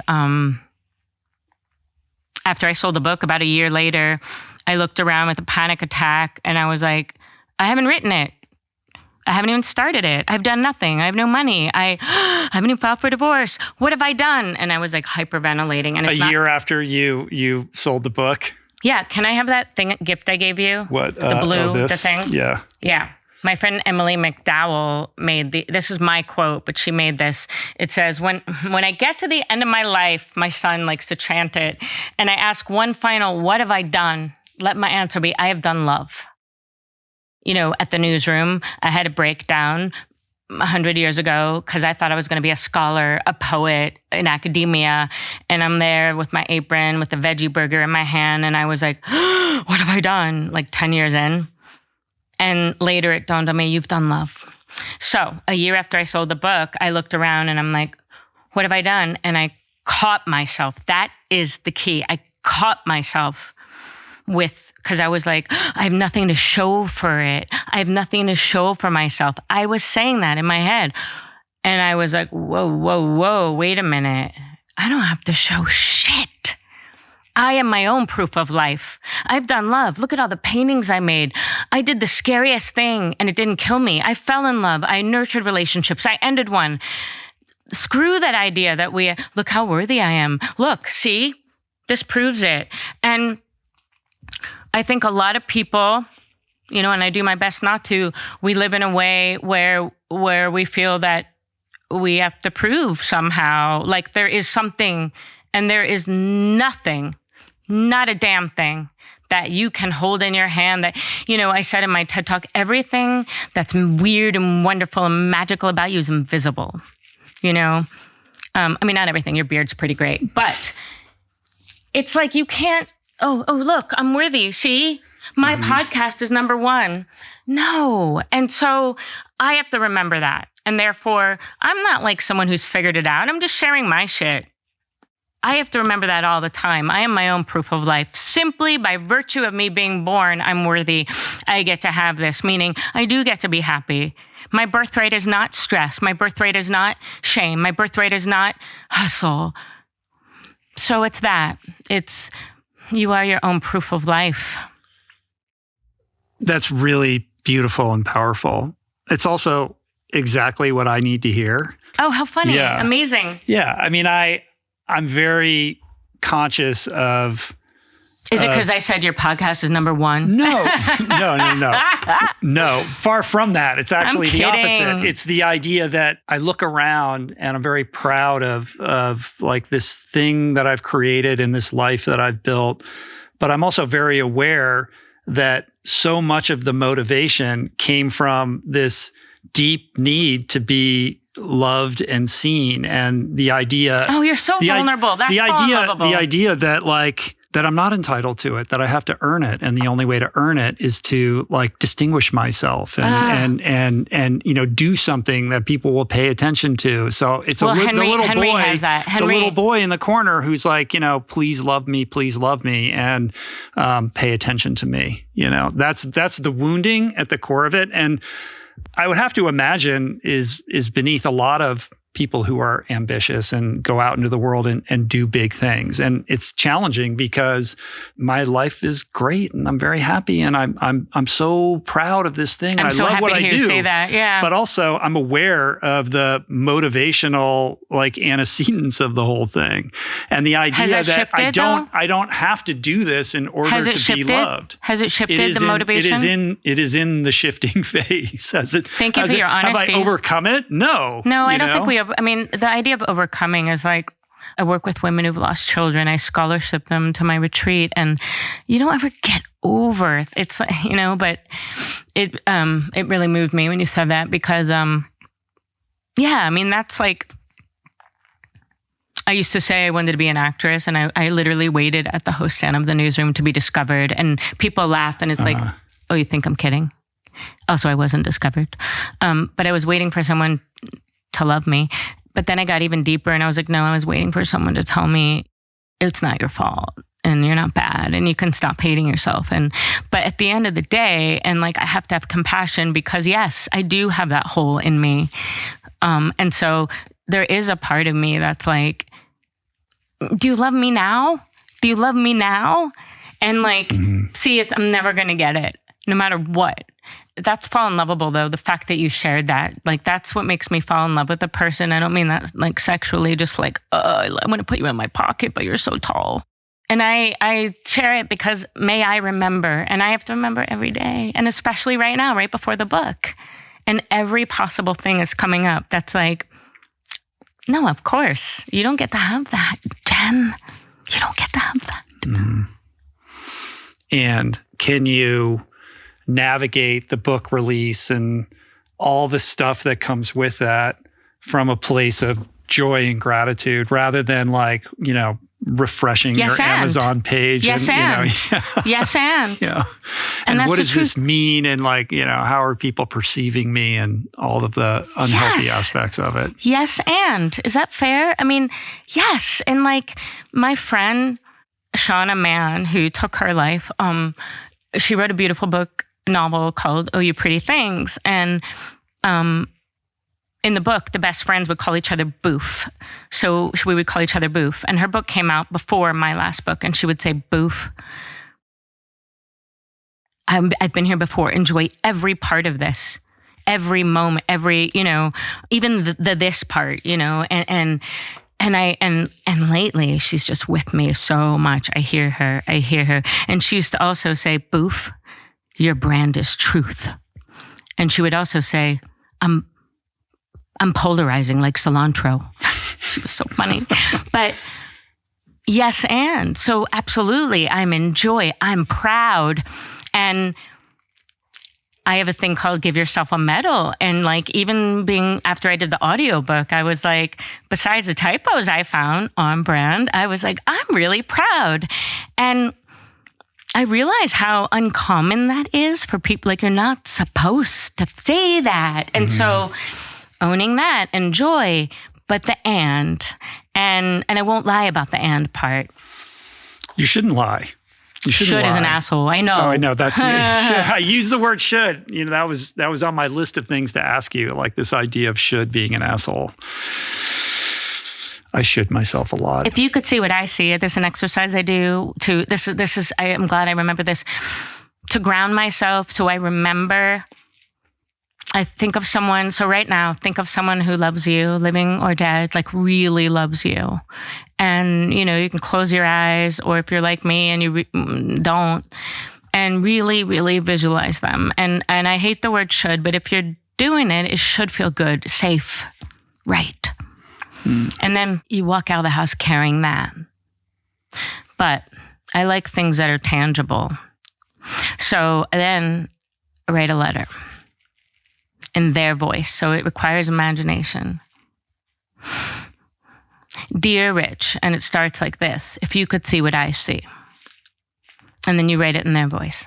after I sold the book, about a year later, I looked around with a panic attack and I was like, I haven't written it. I haven't even started it. I've done nothing. I have no money. I haven't even filed for divorce. What have I done? And I was like hyperventilating. And it's
a year after you sold the book?
Yeah. Can I have that gift I gave you?
What?
The blue, the thing?
Yeah.
Yeah. My friend Emily McDowell made this is my quote, but she made this. It says, when I get to the end of my life, my son likes to chant it, and I ask one final, what have I done? Let my answer be, I have done love. You know, at the newsroom, I had a breakdown 100 years ago because I thought I was going to be a scholar, a poet in academia. And I'm there with my apron, with the veggie burger in my hand. And I was like, what have I done? Like 10 years in. And later it dawned on me, you've done love. So a year after I sold the book, I looked around and I'm like, what have I done? And I caught myself. That is the key. I caught myself because I was like, I have nothing to show for it. I have nothing to show for myself. I was saying that in my head. And I was like, whoa, wait a minute. I don't have to show shit. I am my own proof of life. I've done love. Look at all the paintings I made. I did the scariest thing and it didn't kill me. I fell in love. I nurtured relationships. I ended one. Screw that idea that look how worthy I am. Look, see, this proves it. And I think a lot of people, you know, and I do my best not to, we live in a way where we feel that we have to prove somehow, like there is something, and there is nothing, not a damn thing that you can hold in your hand that, you know, I said in my TED Talk, everything that's weird and wonderful and magical about you is invisible, you know? I mean, not everything, your beard's pretty great, but it's like you can't, oh, look, I'm worthy. See, my podcast is number one. No. And so I have to remember that. And therefore, I'm not like someone who's figured it out. I'm just sharing my shit. I have to remember that all the time. I am my own proof of life. Simply by virtue of me being born, I'm worthy. I get to have this, meaning I do get to be happy. My birthright is not stress. My birthright is not shame. My birthright is not hustle. So it's that. It's you are your own proof of life.
That's really beautiful and powerful. It's also exactly what I need to hear.
Oh, how funny.
Yeah.
Amazing.
Yeah. I mean, I'm very conscious of...
Is it because I said your podcast is number one?
No. No, far from that. It's actually the opposite. It's the idea that I look around and I'm very proud of like this thing that I've created and this life that I've built. But I'm also very aware that so much of the motivation came from this deep need to be loved and seen, and the idea.
Oh, you're so vulnerable. That's
the idea that that I'm not entitled to it, that I have to earn it, and the only way to earn it is to distinguish myself and do something that people will pay attention to. So it's the little boy in the corner who's like, please love me, and pay attention to me. That's the wounding at the core of it, and I would have to imagine is beneath a lot of people who are ambitious and go out into the world and do big things. And it's challenging because my life is great and I'm very happy and I'm so proud of this thing.
I'm so
love
happy
what
to
I
hear
do.
you say that. Yeah.
But also I'm aware of the motivational antecedents of the whole thing. And the idea that
shifted,
I don't have to do this in order to be loved.
Has it shifted the motivation?
It is in the shifting phase.
Thank you for your honesty.
Have I overcome it? No.
No, I don't think we have. I mean, the idea of overcoming is I work with women who've lost children. I scholarship them to my retreat, and you don't ever get over it. It's but it really moved me when you said that because that's I used to say I wanted to be an actress, and I literally waited at the host stand of the newsroom to be discovered, and people laugh, and it's oh, you think I'm kidding? Also, I wasn't discovered, but I was waiting for someone to love me. But then I got even deeper and I was like, no, I was waiting for someone to tell me it's not your fault and you're not bad and you can stop hating yourself. But at the end of the day, and I have to have compassion because yes, I do have that hole in me. And so there is a part of me that's like, do you love me now? Do you love me now? And see, I'm never going to get it no matter what. That's fall in loveable though. The fact that you shared that, that's what makes me fall in love with a person. I don't mean that sexually, just I want to put you in my pocket, but you're so tall. And I share it because may I remember, and I have to remember every day. And especially right now, right before the book. And every possible thing is coming up. That's no, of course. You don't get to have that, Jen. You don't get to have that.
Mm. And can you navigate the book release and all the stuff that comes with that from a place of joy and gratitude rather than refreshing your Amazon page?
Yes, and. Yes, and.
And what does this mean? And how are people perceiving me and all of the unhealthy aspects of it?
Yes, and. Is that fair? I mean, yes. And my friend, Shauna Mann, who took her life, she wrote a beautiful novel called Oh You Pretty Things. And in the book, the best friends would call each other Boof. So we would call each other Boof. And her book came out before my last book. And she would say, Boof, I've been here before. Enjoy every part of this. Every moment, every, even the this part, and lately she's just with me so much. I hear her. And she used to also say, Boof, your brand is truth. And she would also say, I'm polarizing like cilantro. She was so funny. But yes, and. So absolutely, I'm in joy. I'm proud. And I have a thing called Give Yourself a Medal. And even after I did the audiobook, I was besides the typos I found on brand, I was I'm really proud. And I realize how uncommon that is for people. You're not supposed to say that. And so owning that and joy, but the and I won't lie about the and part.
You shouldn't lie. You shouldn't lie.
Is an asshole. I know.
Oh, I know. That's I use the word should. That was on my list of things to ask you, this idea of should being an asshole. I should myself a lot.
If you could see what I see, there's an exercise I do to this is I'm glad I remember this, to ground myself so I remember. I think of someone, so right now, think of someone who loves you, living or dead, really loves you. And, you can close your eyes, or if you're like me and you don't, and really, really visualize them. And I hate the word should, but if you're doing it, it should feel good, safe, right. And then you walk out of the house carrying that. But I like things that are tangible. So then write a letter in their voice. So it requires imagination. Dear Rich, and it starts like this: if you could see what I see. And then you write it in their voice.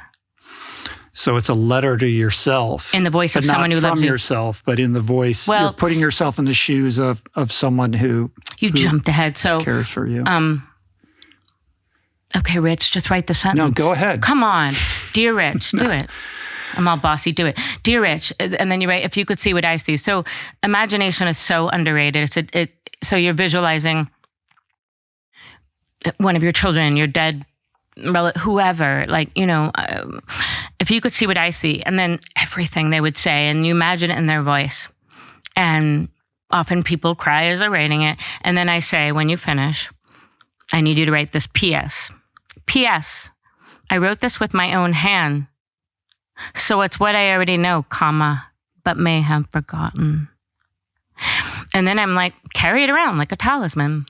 So it's a letter to yourself.
In the voice of someone who loves you.
Not from yourself, but in the voice. Well, you're putting yourself in the shoes of someone who
jumped ahead. So
cares for you.
Okay, Rich, just write the sentence.
No, go ahead.
Come on. Dear Rich, do it. I'm all bossy, do it. Dear Rich, and then you write, if you could see what I see. So imagination is so underrated. So you're visualizing one of your children, your dead relative, whoever, like, if you could see what I see, and then everything they would say, and you imagine it in their voice. And often people cry as they're writing it. And then I say, when you finish, I need you to write this P.S. P.S. I wrote this with my own hand. So it's what I already know, comma, but may have forgotten. And then I'm like, carry it around like a talisman.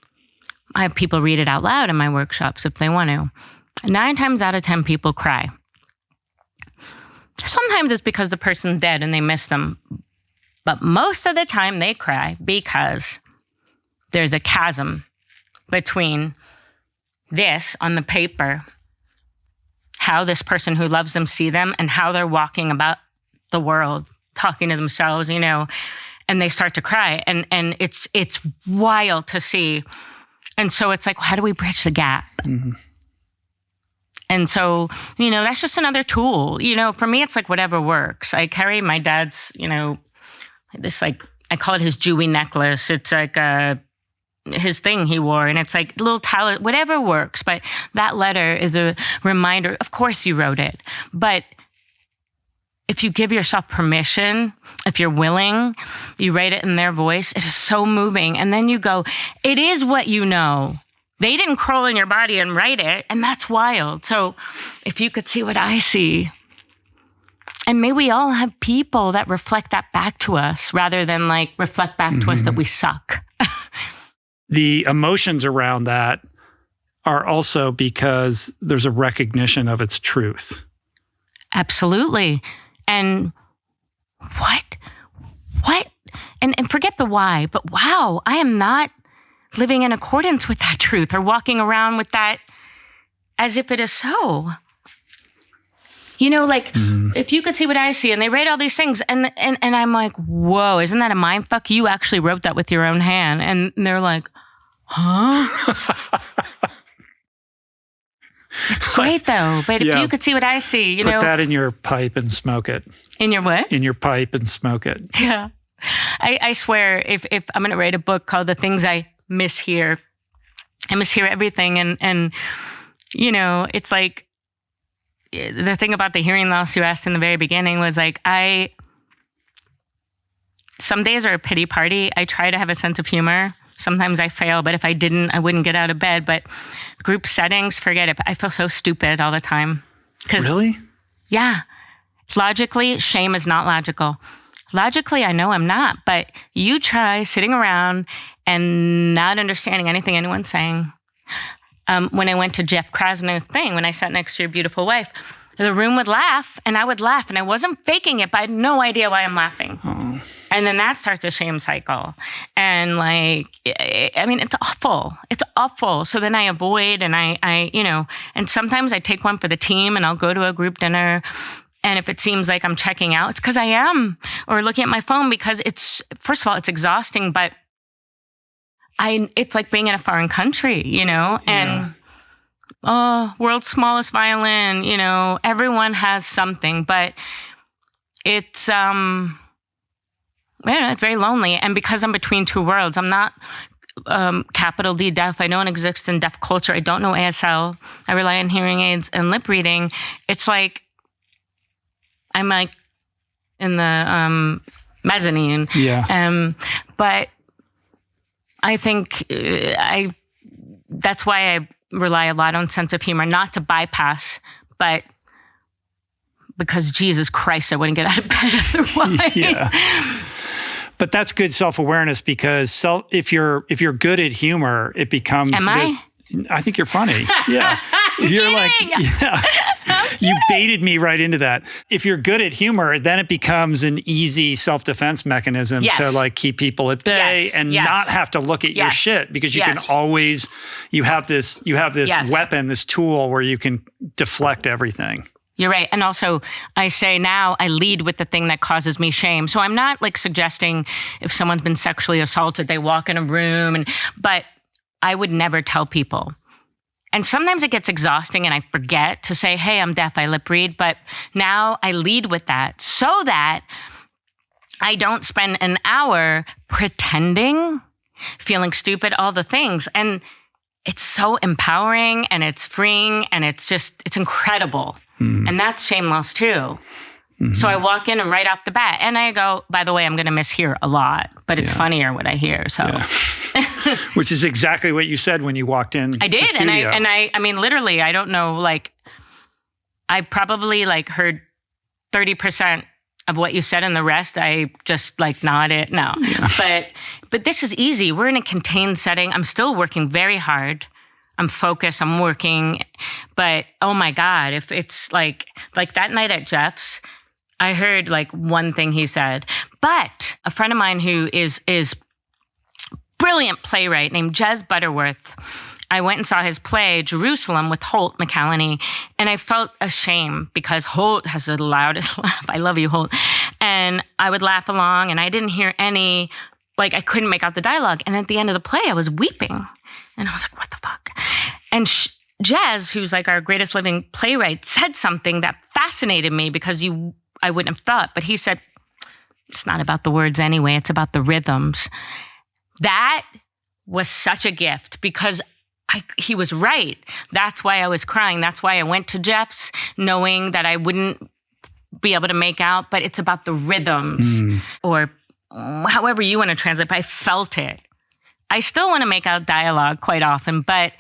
I have people read it out loud in my workshops if they want to. 9 times out of 10 people cry. Sometimes it's because the person's dead and they miss them. But most of the time they cry because there's a chasm between this on the paper, how this person who loves them see them, and how they're walking about the world, talking to themselves, and they start to cry. And it's wild to see. And so it's like, how do we bridge the gap? Mm-hmm. And so, that's just another tool. For me, it's like whatever works. I carry my dad's, this, like, I call it his Jewy necklace. It's like his thing he wore. And it's like little talent, whatever works. But that letter is a reminder. Of course you wrote it. But if you give yourself permission, if you're willing, you write it in their voice. It is so moving. And then you go, it is what you know. They didn't crawl in your body and write it, and that's wild. So if you could see what I see, and may we all have people that reflect that back to us rather than like reflect back to us that we suck.
The emotions around that are also because there's a recognition of its truth.
Absolutely. And what? And forget the why, but wow, I am not living in accordance with that truth or walking around with that as if it is so. If you could see what I see, and they write all these things, and I'm like, whoa, isn't that a mind fuck? You actually wrote that with your own hand. And they're like, huh? It's great though. But if you could see what I see,
Put that in your pipe and smoke it.
In your what?
In your pipe and smoke it.
Yeah. I swear, if I'm going to write a book called The Things I Mishear, I mishear everything. And it's like, the thing about the hearing loss you asked in the very beginning was like, some days are a pity party. I try to have a sense of humor. Sometimes I fail, but if I didn't, I wouldn't get out of bed. But group settings, forget it. I feel so stupid all the time.
Really?
Yeah. Logically, shame is not logical. Logically, I know I'm not, but you try sitting around and not understanding anything anyone's saying. When I went to Jeff Krasner's thing, when I sat next to your beautiful wife, the room would laugh, and I would laugh, and I wasn't faking it, but I had no idea why I'm laughing. Oh. And then that starts a shame cycle. And it's awful. It's awful. So then I avoid, and I and sometimes I take one for the team, and I'll go to a group dinner. And if it seems like I'm checking out, it's because I am, or looking at my phone, because first of all, it's exhausting, but it's like being in a foreign country, and world's smallest violin, everyone has something, but it's very lonely. And because I'm between two worlds, I'm not capital D deaf. I don't exist in deaf culture. I don't know ASL. I rely on hearing aids and lip reading. It's like, I'm like in the mezzanine.
Yeah.
But I think that's why I rely a lot on sense of humor, not to bypass, but because Jesus Christ, I wouldn't get out of bed otherwise.
Yeah. But that's good self-awareness, because if you're good at humor, it becomes
Am
this. I think you're funny. Yeah. You're like, yeah, you baited me right into that. If you're good at humor, then it becomes an easy self-defense mechanism to like keep people at bay and not have to look at your shit, because you can always, you have this weapon, this tool where you can deflect everything.
You're right. And also, I say now I lead with the thing that causes me shame. So I'm not like suggesting if someone's been sexually assaulted, they walk in a room, but I would never tell people. And sometimes it gets exhausting and I forget to say, hey, I'm deaf, I lip read. But now I lead with that so that I don't spend an hour pretending, feeling stupid, all the things. And it's so empowering and it's freeing and it's incredible. And that's shame loss too. So I walk in and right off the bat, and I go, by the way, I'm going to mishear a lot, but it's funnier what I hear. So,
which is exactly what you said when you walked in.
I did,
the studio.
and I mean, literally, I don't know, like, I probably like heard 30% of what you said, and the rest I just like nodded. No, but this is easy. We're in a contained setting. I'm still working very hard. I'm focused, I'm working, but oh my God, if it's like that night at Jeff's, I heard like one thing he said, but a friend of mine who is brilliant playwright named Jez Butterworth, I went and saw his play, Jerusalem, with Holt McCallany, and I felt ashamed because Holt has the loudest laugh. I love you, Holt. And I would laugh along, and I didn't hear any, like I couldn't make out the dialogue. And at the end of the play, I was weeping. And I was like, what the fuck? And Jez, who's like our greatest living playwright, said something that fascinated me because I wouldn't have thought. But he said, it's not about the words anyway. It's about the rhythms. That was such a gift because he was right. That's why I was crying. That's why I went to Jeff's knowing that I wouldn't be able to make out. But it's about the rhythms or however you want to translate. But I felt it. I still want to make out dialogue quite often, but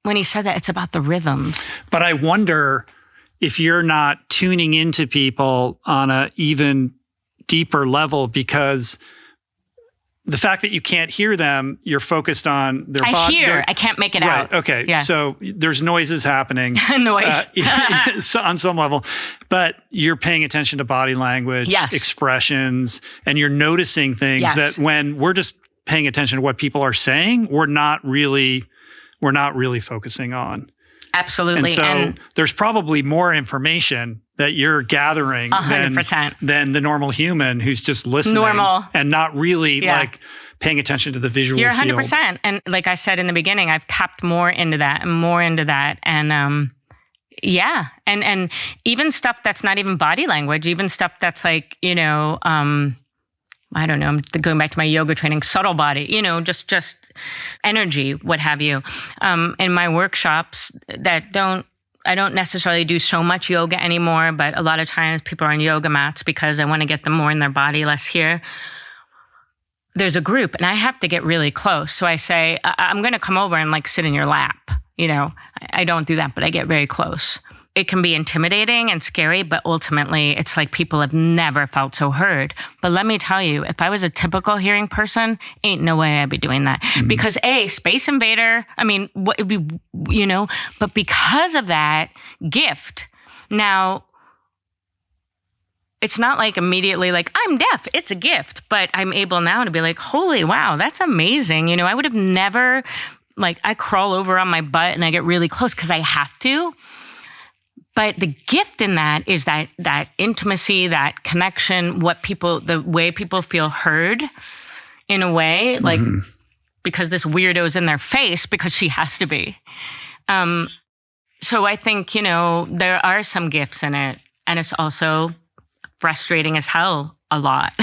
when he said that, it's about the rhythms.
But I wonder if you're not tuning into people on an even deeper level, because the fact that you can't hear them, you're focused on their body.
I can't make it out.
Okay. Yeah. So there's noises happening.
Noise.
On some level. But you're paying attention to body language, expressions, and you're noticing things that when we're just paying attention to what people are saying, we're not really focusing on.
Absolutely.
And so there's probably more information that you're gathering
100%.
than the normal human who's just listening and not really like paying attention to the visual
You're 100%.
field.
And like I said in the beginning, I've tapped more into that and more into that. And and even stuff that's not even body language, even stuff that's like, I don't know, I'm going back to my yoga training, subtle body, just energy, what have you. In my workshops I don't necessarily do so much yoga anymore, but a lot of times people are on yoga mats because I want to get them more in their body, less here. There's a group and I have to get really close. So I say, I'm going to come over and like sit in your lap. I don't do that, but I get very close. It can be intimidating and scary, but ultimately it's like people have never felt so heard. But let me tell you, if I was a typical hearing person, ain't no way I'd be doing that. Because Space Invader, I mean, what it'd be, but because of that gift, now it's not like immediately like, I'm deaf, it's a gift, but I'm able now to be like, holy wow, that's amazing. I would have never, like I crawl over on my butt and I get really close because I have to. But the gift in that is that intimacy, that connection, the way people feel heard in a way, like because this weirdo's in their face because she has to be. So I think, there are some gifts in it, and it's also frustrating as hell a lot.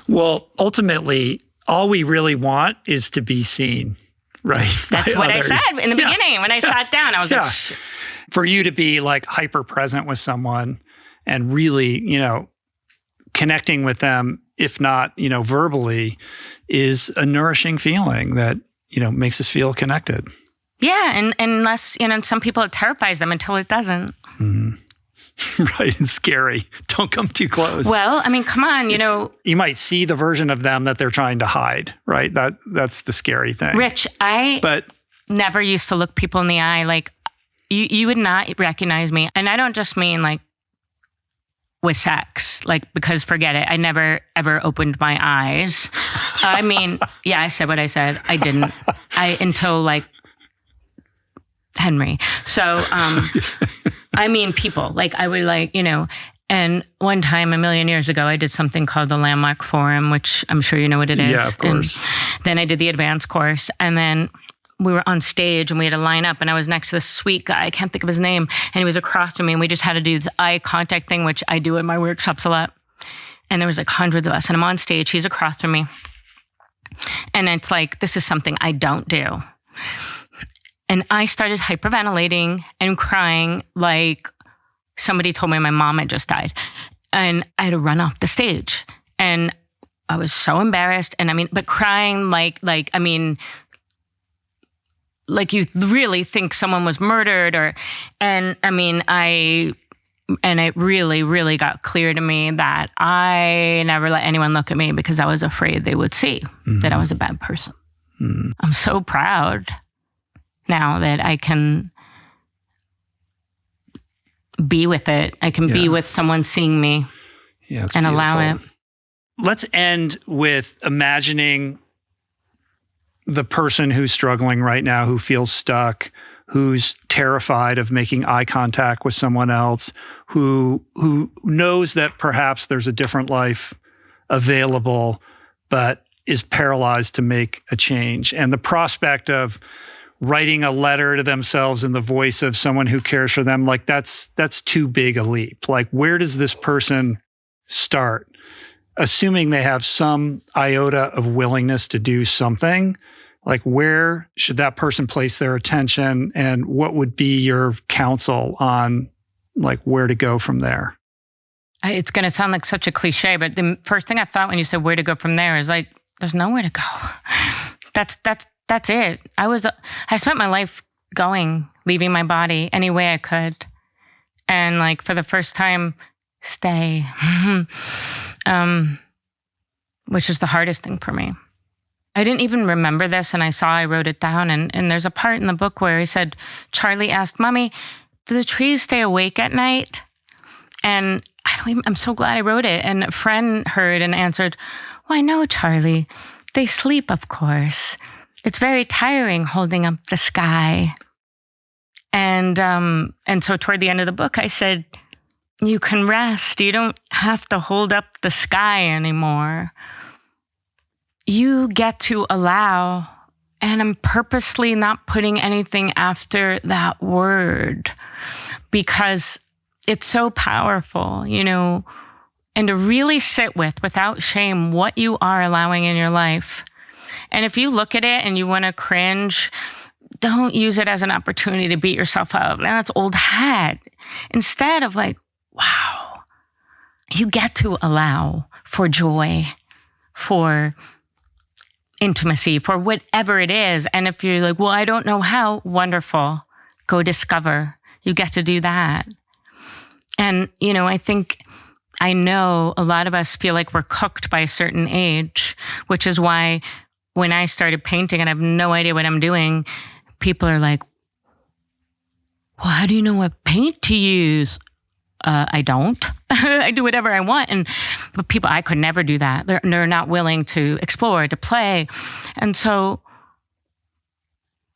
Well, ultimately, all we really want is to be seen, right?
That's what others. I said in the beginning when I sat down. I was like, shit.
For you to be like hyper present with someone and really, connecting with them, if not, verbally, is a nourishing feeling that, makes us feel connected.
Yeah. And unless, some people, it terrifies them until it doesn't.
Right. It's scary. Don't come too close.
Well, I mean, come on,
You might see the version of them that they're trying to hide, right? That's the scary thing.
Rich, I never used to look people in the eye like, you would not recognize me. And I don't just mean like with sex, like, because forget it. I never, ever opened my eyes. I mean, yeah, I said what I said. I didn't. Until like Henry. So, I mean, people, like I would like, and one time a million years ago, I did something called the Landmark Forum, which I'm sure you know what it is.
Yeah, of course.
And then I did the advanced course, and then we were on stage and we had to line up, and I was next to this sweet guy. I can't think of his name. And he was across from me, and we just had to do this eye contact thing, which I do in my workshops a lot. And there was like hundreds of us, and I'm on stage. He's across from me. And it's like, this is something I don't do. And I started hyperventilating and crying like somebody told me my mom had just died. And I had to run off the stage. And I was so embarrassed. And I mean, but crying like you really think someone was murdered, and it really, really got clear to me that I never let anyone look at me because I was afraid they would see that I was a bad person. I'm so proud now that I can be with it. I can be with someone seeing me and allow it.
Let's end with imagining the person who's struggling right now, who feels stuck, who's terrified of making eye contact with someone else, who knows that perhaps there's a different life available, but is paralyzed to make a change. And the prospect of writing a letter to themselves in the voice of someone who cares for them, like that's too big a leap. Like, where does this person start? Assuming they have some iota of willingness to do something, like where should that person place their attention, and what would be your counsel on like where to go from there?
It's going to sound like such a cliche, but the first thing I thought when you said where to go from there is like, there's nowhere to go. That's it. I spent my life leaving my body any way I could. And like for the first time, stay. Which is the hardest thing for me. I didn't even remember this, and I wrote it down, and there's a part in the book where he said, Charlie asked, Mommy, do the trees stay awake at night? And I'm so glad I wrote it. And a friend heard and answered, why no, Charlie, they sleep, of course. It's very tiring holding up the sky. And so toward the end of the book, I said, you can rest. You don't have to hold up the sky anymore. You get to allow, and I'm purposely not putting anything after that word because it's so powerful, and to really sit without shame, what you are allowing in your life. And if you look at it and you want to cringe, don't use it as an opportunity to beat yourself up. Man, that's old hat. Instead of like, wow, you get to allow for joy, for intimacy, for whatever it is. And if you're like, well, I don't know how, wonderful. Go discover. You get to do that. And, I know a lot of us feel like we're cooked by a certain age, which is why when I started painting and I have no idea what I'm doing, people are like, well, how do you know what paint to use? I don't. I do whatever I want. But people, I could never do that. They're not willing to explore, to play. And so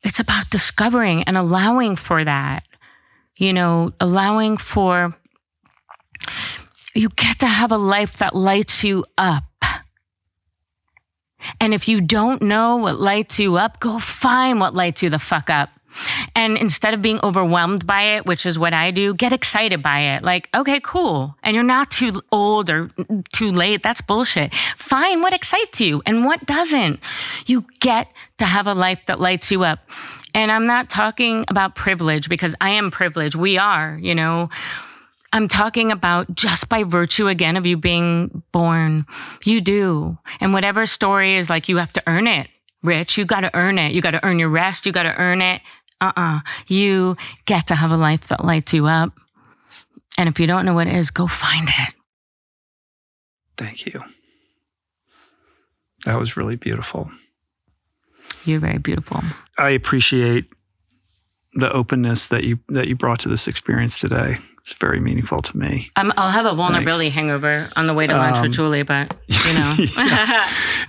it's about discovering and allowing for that, allowing for, you get to have a life that lights you up. And if you don't know what lights you up, go find what lights you the fuck up. And instead of being overwhelmed by it, which is what I do, get excited by it. Like, okay, cool. And you're not too old or too late. That's bullshit. Find what excites you and what doesn't. You get to have a life that lights you up. And I'm not talking about privilege because I am privileged. We are, I'm talking about just by virtue, again, of you being born. You do. And whatever story is like, you have to earn it, Rich. You got to earn it. You got to earn your rest. You got to earn it. You get to have a life that lights you up. And if you don't know what it is, go find it.
Thank you. That was really beautiful.
You're very beautiful.
I appreciate the openness that you brought to this experience today. It's very meaningful to me.
I'll have a vulnerability hangover on the way to lunch with Julie, but
yeah.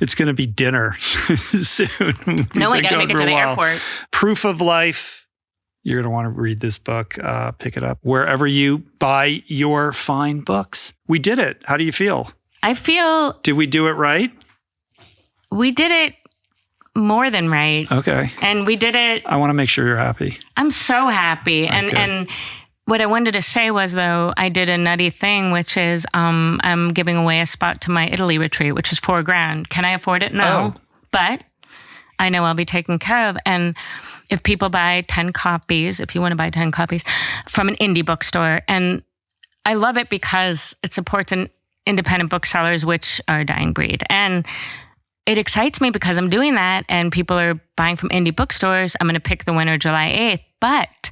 It's going to be dinner soon.
No, I got to make it to the airport.
Proof of Life. You're going to want to read this book. Pick it up wherever you buy your fine books. We did it. How do you feel?
I feel...
Did we do it right?
We did it more than right.
Okay.
And we did it...
I want to make sure you're happy.
I'm so happy.
Okay.
And what I wanted to say was, though, I did a nutty thing, which is I'm giving away a spot to my Italy retreat, which is $4,000. Can I afford it? No.
Oh.
But I know I'll be taken care of. And if people buy 10 copies, if you want to buy 10 copies from an indie bookstore, and I love it because it supports an independent booksellers, which are a dying breed. And it excites me because I'm doing that and people are buying from indie bookstores. I'm going to pick the winner July 8th. But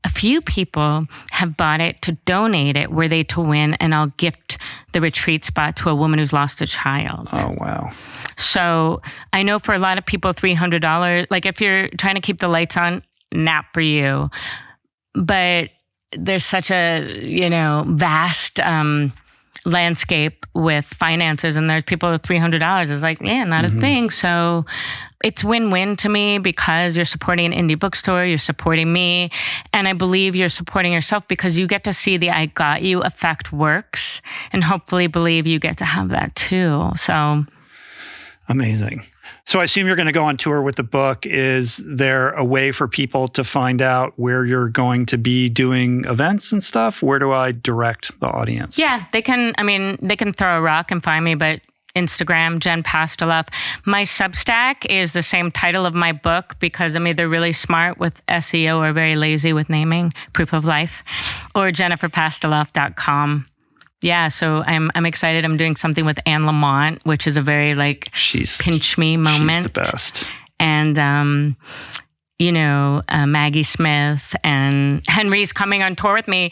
a few people have bought it to donate it were they to win, and I'll gift the retreat spot to a woman who's lost a child.
Oh, wow.
So I know for a lot of people, $300, like if you're trying to keep the lights on, not for you. But there's such a, vast landscape with finances, and there's people with $300 is like, yeah, not a thing. So it's win-win to me because you're supporting an indie bookstore, you're supporting me, and I believe you're supporting yourself because you get to see the I got you effect works, and hopefully believe you get to have that too. So
amazing. So I assume you're going to go on tour with the book. Is there a way for people to find out where you're going to be doing events and stuff? Where do I direct the audience?
Yeah, they can throw a rock and find me, but Instagram, Jen Pasteloff. My Substack is the same title of my book because I'm either really smart with SEO or very lazy with naming, Proof of Life, or jenniferpasteloff.com. Yeah, so I'm excited. I'm doing something with Anne Lamont, which is a very pinch me moment.
She's the best.
And, Maggie Smith and Henry's coming on tour with me,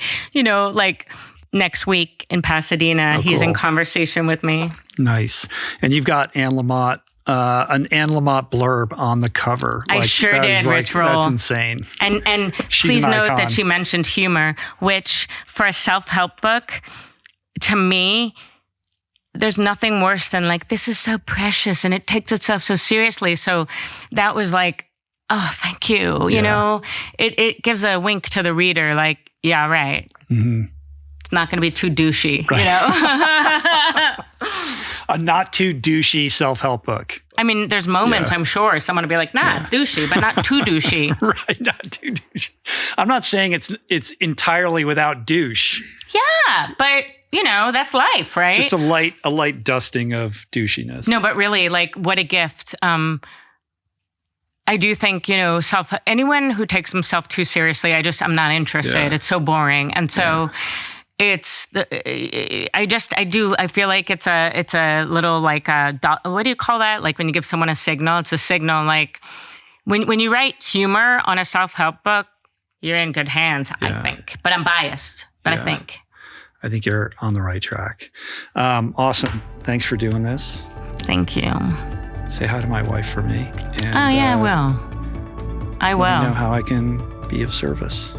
next week in Pasadena.
Oh,
He's
cool.
in conversation with me.
Nice. And you've got Anne Lamont, an Anne Lamont blurb on the cover.
I sure did, Rich Roll.
That's insane.
And
She's
please
an
note
icon.
that she mentioned humor, which for a self-help book, to me, there's nothing worse than this is so precious and it takes itself so seriously. So that was oh, thank you. You know, it gives a wink to the reader, yeah, right.
Mm-hmm.
It's not going to be too douchey, right.
A not too douchey self-help book.
I mean, there's moments, I'm sure, someone will be like, douchey, but not too douchey.
Right, not too douchey. I'm not saying it's entirely without douche.
Yeah, but that's life, right?
Just a light dusting of douchiness.
No, but really, what a gift. I do think, anyone who takes themselves too seriously, I'm not interested. Yeah. It's so boring. And so I feel like it's a little what do you call that? When you give someone a signal, it's a signal. When you write humor on a self-help book, you're in good hands, I think. But I'm biased, but I think
you're on the right track. Awesome. Thanks for doing this.
Thank you.
Say hi to my wife for me. And,
I will. I will.
Let me know how I can be of service.